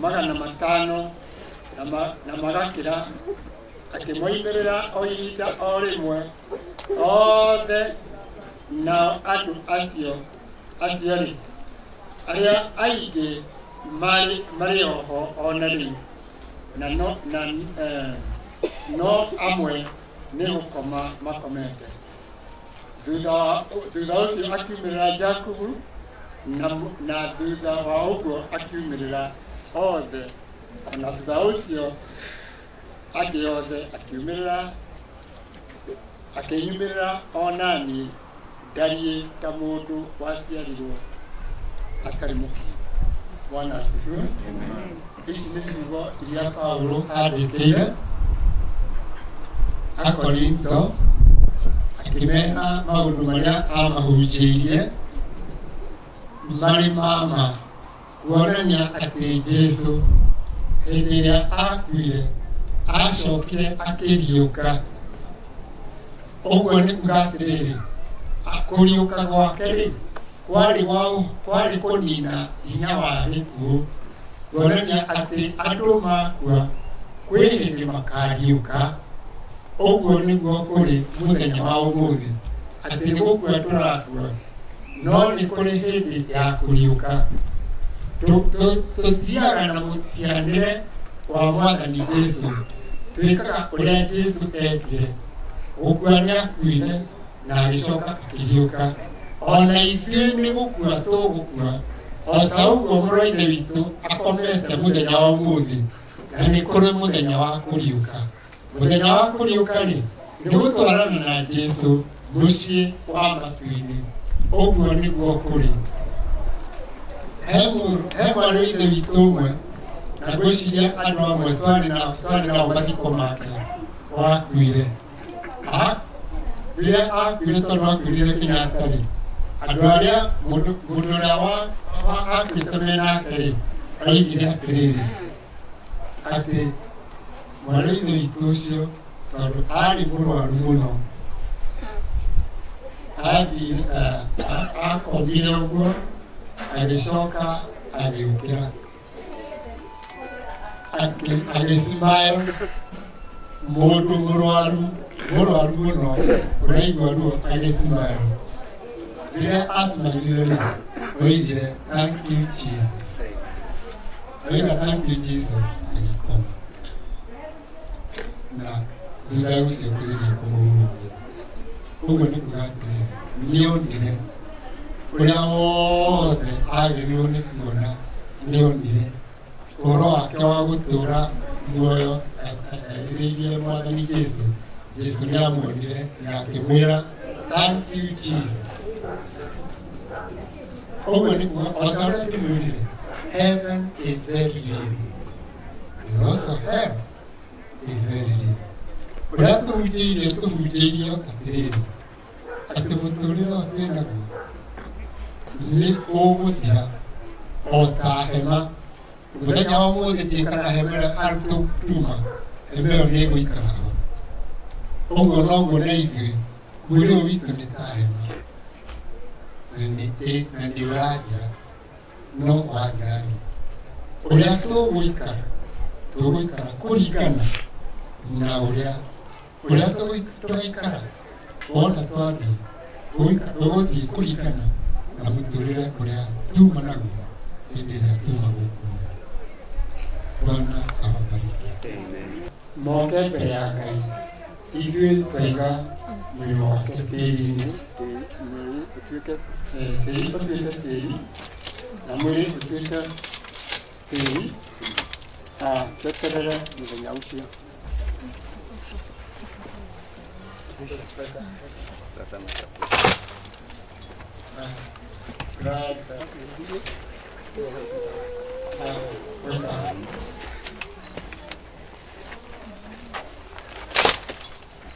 Speaker 17: magana matano na magakira akimoimerera oihinda o rimwe othe na andu acio ri aria aingĩ marĩ oho ona rĩu na no amwe nĩ gũkoma makomete. Thutha ũcio akiumĩrĩra Jakubu na thutha wa ũguo akiumĩrĩra othe, na thutha ũcio angĩ othe akĩnyumĩrĩra Onani ndariĩ ta mũndũ waciarirwo atarĩ mũkinyu. Bwana asifiwe. Ici nĩ ciugo iria Paulo andĩkĩire Akorintho akĩmera maũndũ marĩa amahunjĩirie marĩ mama, kuonania atĩ Jesũ hĩndĩ ĩrĩa akuire acokire akĩriũka. Ũguo nĩ kuuga atĩrĩrĩ, kũriũka gwake-rĩ kwarĩ kũnina hinya wa gĩkuũ, kuonania atĩ andũ makua kwĩ hĩndĩ makariũka. Ũguo nĩguo kũrĩ mũthenya wa ũmũthĩ, atĩ nĩ gũkua tũrakua, no nĩ kũrĩ hĩndĩ ya kũriũka. Tũthiaga na mũhianĩre wa Mwathani Jesũ, twĩkaga ũrĩa Jesũ ekire. Gũkua nĩ akuire na agĩcoka akĩriũka. Ona ithuĩ nĩ gũkua tũgũkua, o ta ũguo mũrũ wa Ithe witũ akomete mũthenya wa ũmũthĩ, na nĩ kũrĩ mũthenya wa kũriũka. Mũthenya wa kũriũka-rĩ nĩ gũtwarana na Jesũ mũciĩ wa matu-inĩ. Ũguo nĩguo kũrĩ. He mwarĩ wa Ithe witũ ũmwe, na ngwĩciria andũ amwe twarĩ nao mathiko make wakuire. Rĩrĩa akuire tondũ akuirire Kenyatta-rĩ, andũ arĩa mũndũ ũrĩa akuĩte me nake-rĩ oigire atĩrĩrĩ, atĩ mwarĩ wa Ithe witũ ũcio tondũ arĩ mũrwaru mũno, akomire ũguo agĩcoka agĩũkĩra agĩcimayo mũndũ mũrwaru mũno ũraigua ruo agĩcimayo. Rĩrĩa acimairire-rĩ oigire thank you Jesus, oiga thank you Jesus agĩkoma, na thutha ũcio tũgĩthiĩ kũmũhurũkia. Ũguo nĩ kuuga atĩrĩrĩ, nĩonire ũrĩa wothe agĩrĩirwo nĩ kuona, nĩonire ũhoro wake wa gũtũũra muoyo erirĩirie Mwathani Jesũ. Jesũ nĩ amuonire na akĩmwĩra thank you Jesus. Ũguo nĩ kuuga o ta ũrĩa ndĩmwĩrire, heaven is very real and also hell is very real. Ũrĩa tũhunjĩirie atĩrĩrĩ, atĩ mũtũũrĩre ũyũ twĩ naguo nĩ ũgũthira o ta hema. Mũthenya wa ũmũthĩ ti kana hema ĩrĩa arutwo tuma, hema ĩyo nĩ ĩgũikara ho. Ũguo noguo na ithuĩ mwĩrĩ ũyũ witũ nĩ ta hema, na nĩ ũranjĩra no wanjari. Ũrĩa tũgũikara kũringana na ũrĩa tũgaikara wona twathiĩ tũgũthiĩ kũringana na mũtũũrĩre ũrĩa tuma naguo hĩndĩ ĩrĩa tuma gũkũ thĩ. Bwana awabariki. Moke mbere ya Ngai, ithuĩ twaiga mwĩrĩ wake tĩĩri-inĩ, tĩĩri ũtuĩke tĩĩri na mwĩrĩ ũtuĩke tĩĩri, tweterere mũthenya ũcio.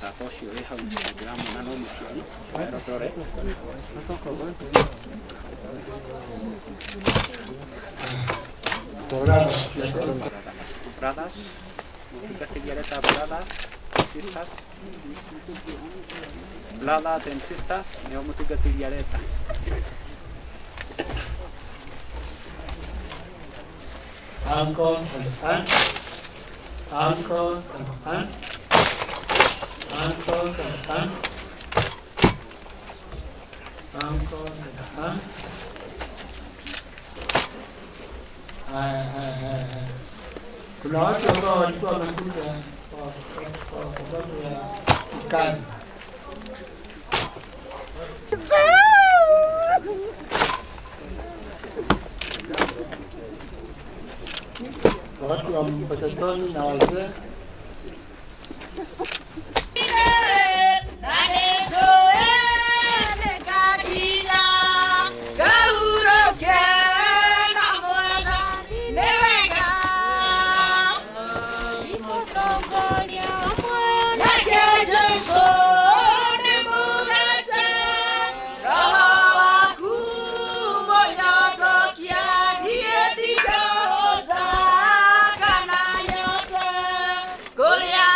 Speaker 20: Tata ũcio wĩ hau ndĩramona no mũciari erotore brothers, mũtungatĩri areta brothers, sisters, brothers and sisters nĩo mũtungatĩri areta.
Speaker 17: Uncles and aunts, uncles and aunts, uncles and aunts, uncles and aunts. Kuna watu ambao walikuwa wamekuja Kazi. Watu wa Mpeketoni na wazee.
Speaker 8: Today,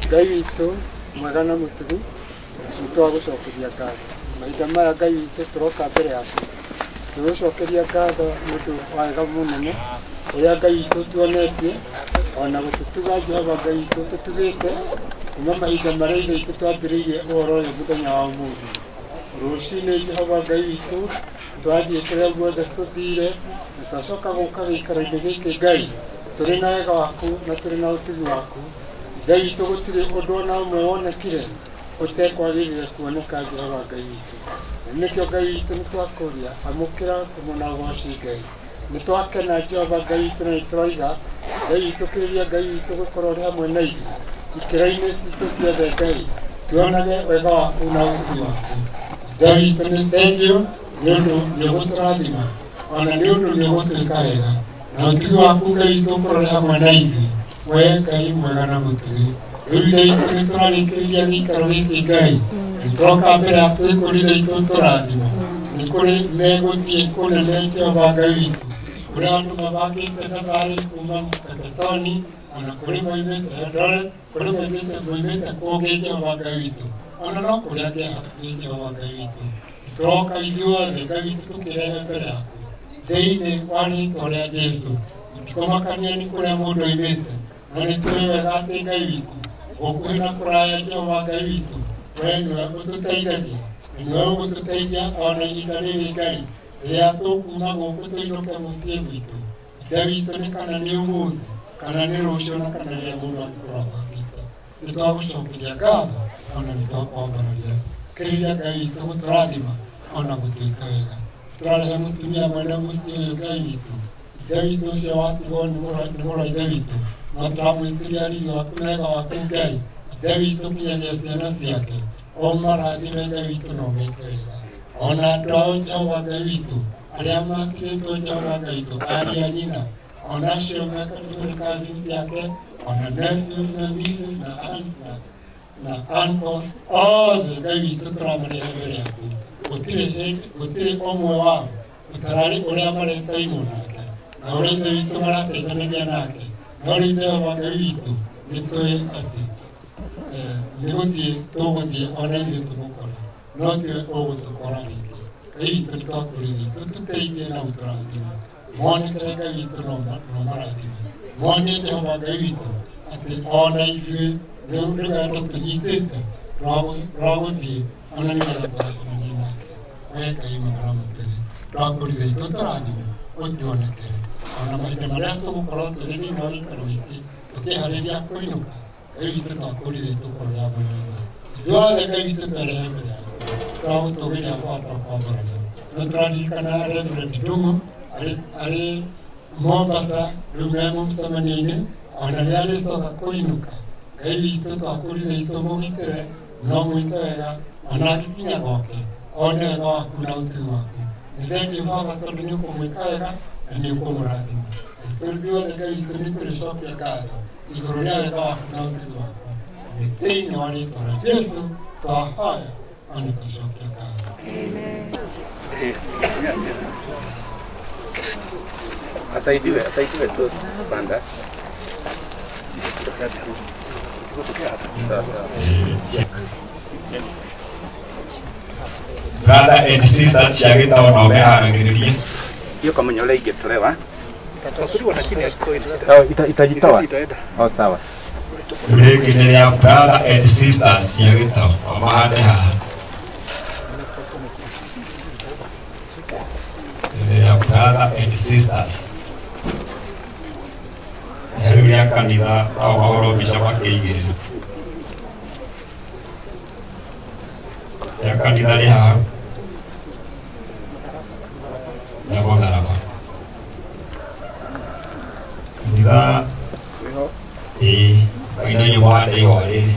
Speaker 17: Ngai witũ mwega na mũtugi nĩtwagũcokeria ngatho mahinda maya Ngai witũ tũroka mbere yaku tũgũcokeria ngatho nĩũndũ wa wega mũnene ũrĩa Ngai witũ tuonetie ona gũtũtuga Jehova Ngai witũ tũtugĩte kuma mahinda marĩa ithe itũ twambĩrĩirie ũhoro ũyũ mũthenya wa ũmũthĩ rũcinĩ Jehova Ngai witũ twathiĩ kũrĩa guothe tũthire na twacoka gũka gĩikaro-inĩ gĩkĩ Ngai tũrĩ na wega waku na tũrĩ na ũtugi waku Ngai witũ gũtirĩ ũndũ ona ũmwe wonekire ũtekwagĩrĩire kuoneka Jehova Ngai witũ nĩkĩo Ngai witũ nĩtwakũria amũkĩra tũmona ũgoci Ngai nĩtwakena Jehova Ngai witũ na nĩtũroiga Ngai witũ kĩrĩria Ngai witũ gũkorwo ũrĩ hamwe na ithuĩ ikĩro-inĩ citũ ciothe Ngai tuonage wega waku na ũtugi waku Ngai witũ nĩ thengiũ nĩũndũ nĩũgũtũrathima ona nĩũndũ nĩũgũtwĩka wega na ũtugi waku Ngai witũ ũkorwo ũrĩ hamwe na ithuĩ we Ngai mwega na mũtugi rĩu ithe itũ nĩtũrarĩkĩrĩria gĩikaro gĩkĩ Ngai nĩtũroka mbere yaku kũrĩ ithe itũ tũrathima nĩ kũrĩ megũthiĩ kũnene Jehova Ngai witũ kũrĩ andũ mabangĩte thabarĩ kuma Mpeketoni ona kũrĩ moimĩte Eldoret kũrĩ moimĩte kũngĩ Jehova Ngai witũ ona no kũrĩa angĩ hakuhĩ Jehova Ngai witũ tũroka ithuothe Ngai witũ tũkĩrehe mbere yaku thĩinĩ wa rĩĩtwa rĩa Jesũ tũtikomakania nĩ kũrĩa mũndũ oimĩte na nĩtũĩ wega atĩ Ngai witũ gũkuhĩ na kũraya Jehova Ngai witũ we nĩwe ũtũteithagia nĩwe ũgũtũteithia ona ihinda rĩrĩ Ngai rĩrĩa tũkuuma gũkũ tũinũke mũciĩ gwitũ ithe witũ nĩ kana nĩ ũmũthĩ kana nĩ rũciũ na kana rĩrĩa mũndũ angĩkorwo abangĩte nĩtwagũcokeria ngatho ona nĩtwakwambararia kĩrĩria Ngai witũ gũtũrathima ona gũtwĩka wega tũrarehe mũtumia mwene mũciĩ ũyũ Ngai witũ ithe witũ ũcio watigwo nĩ mũrũ wa ithe witũ na tũramwĩtĩria riri waku na wega waku Ngai ithe witũ kinyagia ciana ciake o marathime Ngai witũ na ũmeke wega ona andũ ao Jehova Ngai witũ arĩa matigĩtwo Jehova Ngai witũ ariũ a nyina ona acio mekatũmĩrĩ cousins ciake ona nephews na nieces na aunts na uncles othe Ngai witũ tũramarehe mbere yaku gũtirĩ ũmwe wao ũtararĩ ũrĩa maretaimwo nake na ũrĩa ithe witũ marateithanagia nake no rĩu Jehova Ngai witũ nĩtũĩ atĩ nĩgũthiĩ tũgũthiĩ ona ithuĩ tũmũkora no tiwe ũgũtũkora rĩngĩ Ngai witũ nĩtwakũrĩria tũtũteithie na ũtũrathime monekere Ngai witũ no marathime monie Jehova Ngai witũ atĩ ona ithuĩ rĩu rĩgendo tũnyitĩte rwagũthiĩ ona nĩgetha tũgacemanie nake we Ngai mwega na mũtugi twakũrĩria tũtũrathime ũtuonekere ona mahinda marĩa tũgũkorwo tũrĩ thĩinĩ wa gĩikaro gĩkĩ tũkĩharĩria kũinũka Ngai witũ twakũrĩria tũkorwo ya mwena ithuothe Ngai witũ twerehe mbere yaku twagũtũgĩria gwakwa kwambararia no tũraririkana Reverend Ndung'u arĩ Mombasa rĩu me mũcemanio-inĩ ona rĩrĩa arĩcoka kũinũka Ngai witũ twakũrĩria tũmũgitĩre no mwĩke wega ona agĩkinya gwake one wega waku na ũtugi waku nĩ thengiũ Baba tondũ nĩũkũmwĩka wega na nĩũkũmũrathima ithuothe Ngai witũ nĩtũrĩcokia ngatho igũrũ rĩa wega waku na ũtugi waku nĩ thĩinĩ wa rĩĩtwa rĩa Jesũ twahoya ona tũcokia ngatho
Speaker 21: asaidiwe tu banda
Speaker 2: Brother and sister Chiagita wanaomeharagĩrĩria
Speaker 21: hiyo kama nyole ingetolewa
Speaker 2: itajitoa
Speaker 21: oh sawa
Speaker 2: rĩngĩ nĩ rĩa brother and sisters Chiagita wamahande haha nĩ rĩa brother and sisters rĩu rĩa kanitha au mahoro mĩcama kĩigĩrĩra rĩa kanitha rĩ haha rĩa Gotharama kanitha kaina nĩ mũhande ihũa rĩrĩ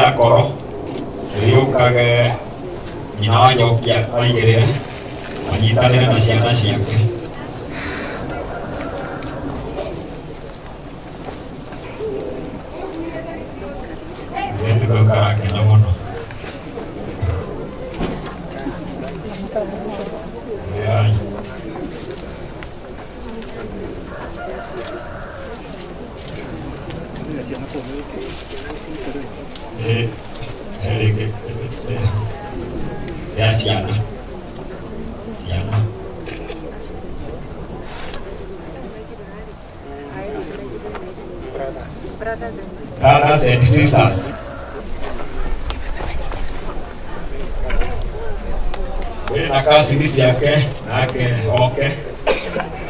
Speaker 2: ya koro riukage nyina wa Njokia aigĩrĩre anyitanĩre na ciana ciake. Kau karakenya mũno. Ya ciana. Brothers and sisters. Na kasi ni ciake nake oke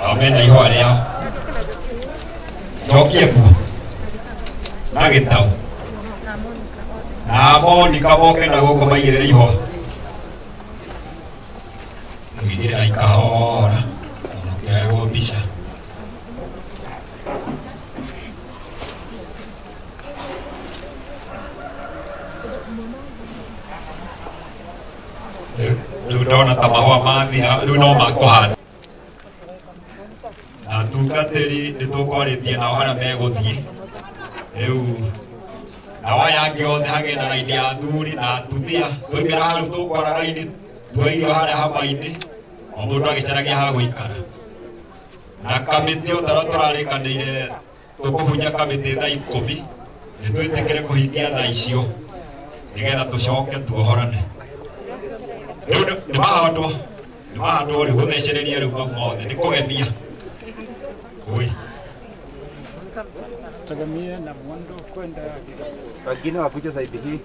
Speaker 2: amena ihwa rĩao Njokie kuo na gĩtau na Monica moke na gũkũ maigĩrĩre ihwa igĩrĩra ikahora kĩagwo mbica rĩu ndona ta mahũa mathira rĩu no makũhanda na atungatĩri nĩ tũkwarĩtie nao harĩa megũthiĩ rĩu nao aya angĩ othe hagĩe na raini ya athuri na atumia twaumĩra hau tũkwara raini tuoe irio harĩa hama-inĩ o mũndũ agĩcaragia ha gũikara na kamĩtĩ ũtaro tũrarĩkanĩire tũkũhunjia kamĩtĩ thaa 10 nĩ twĩtĩkĩre kũhingia thaa icio nĩgetha tũcoke tuohorane. Nĩ mahandwo rĩu gũthecereria rĩu mau mothe nĩ kũgemia.
Speaker 20: Tegemea na mwendo kwenda
Speaker 21: wengine wakuja zaidi hii.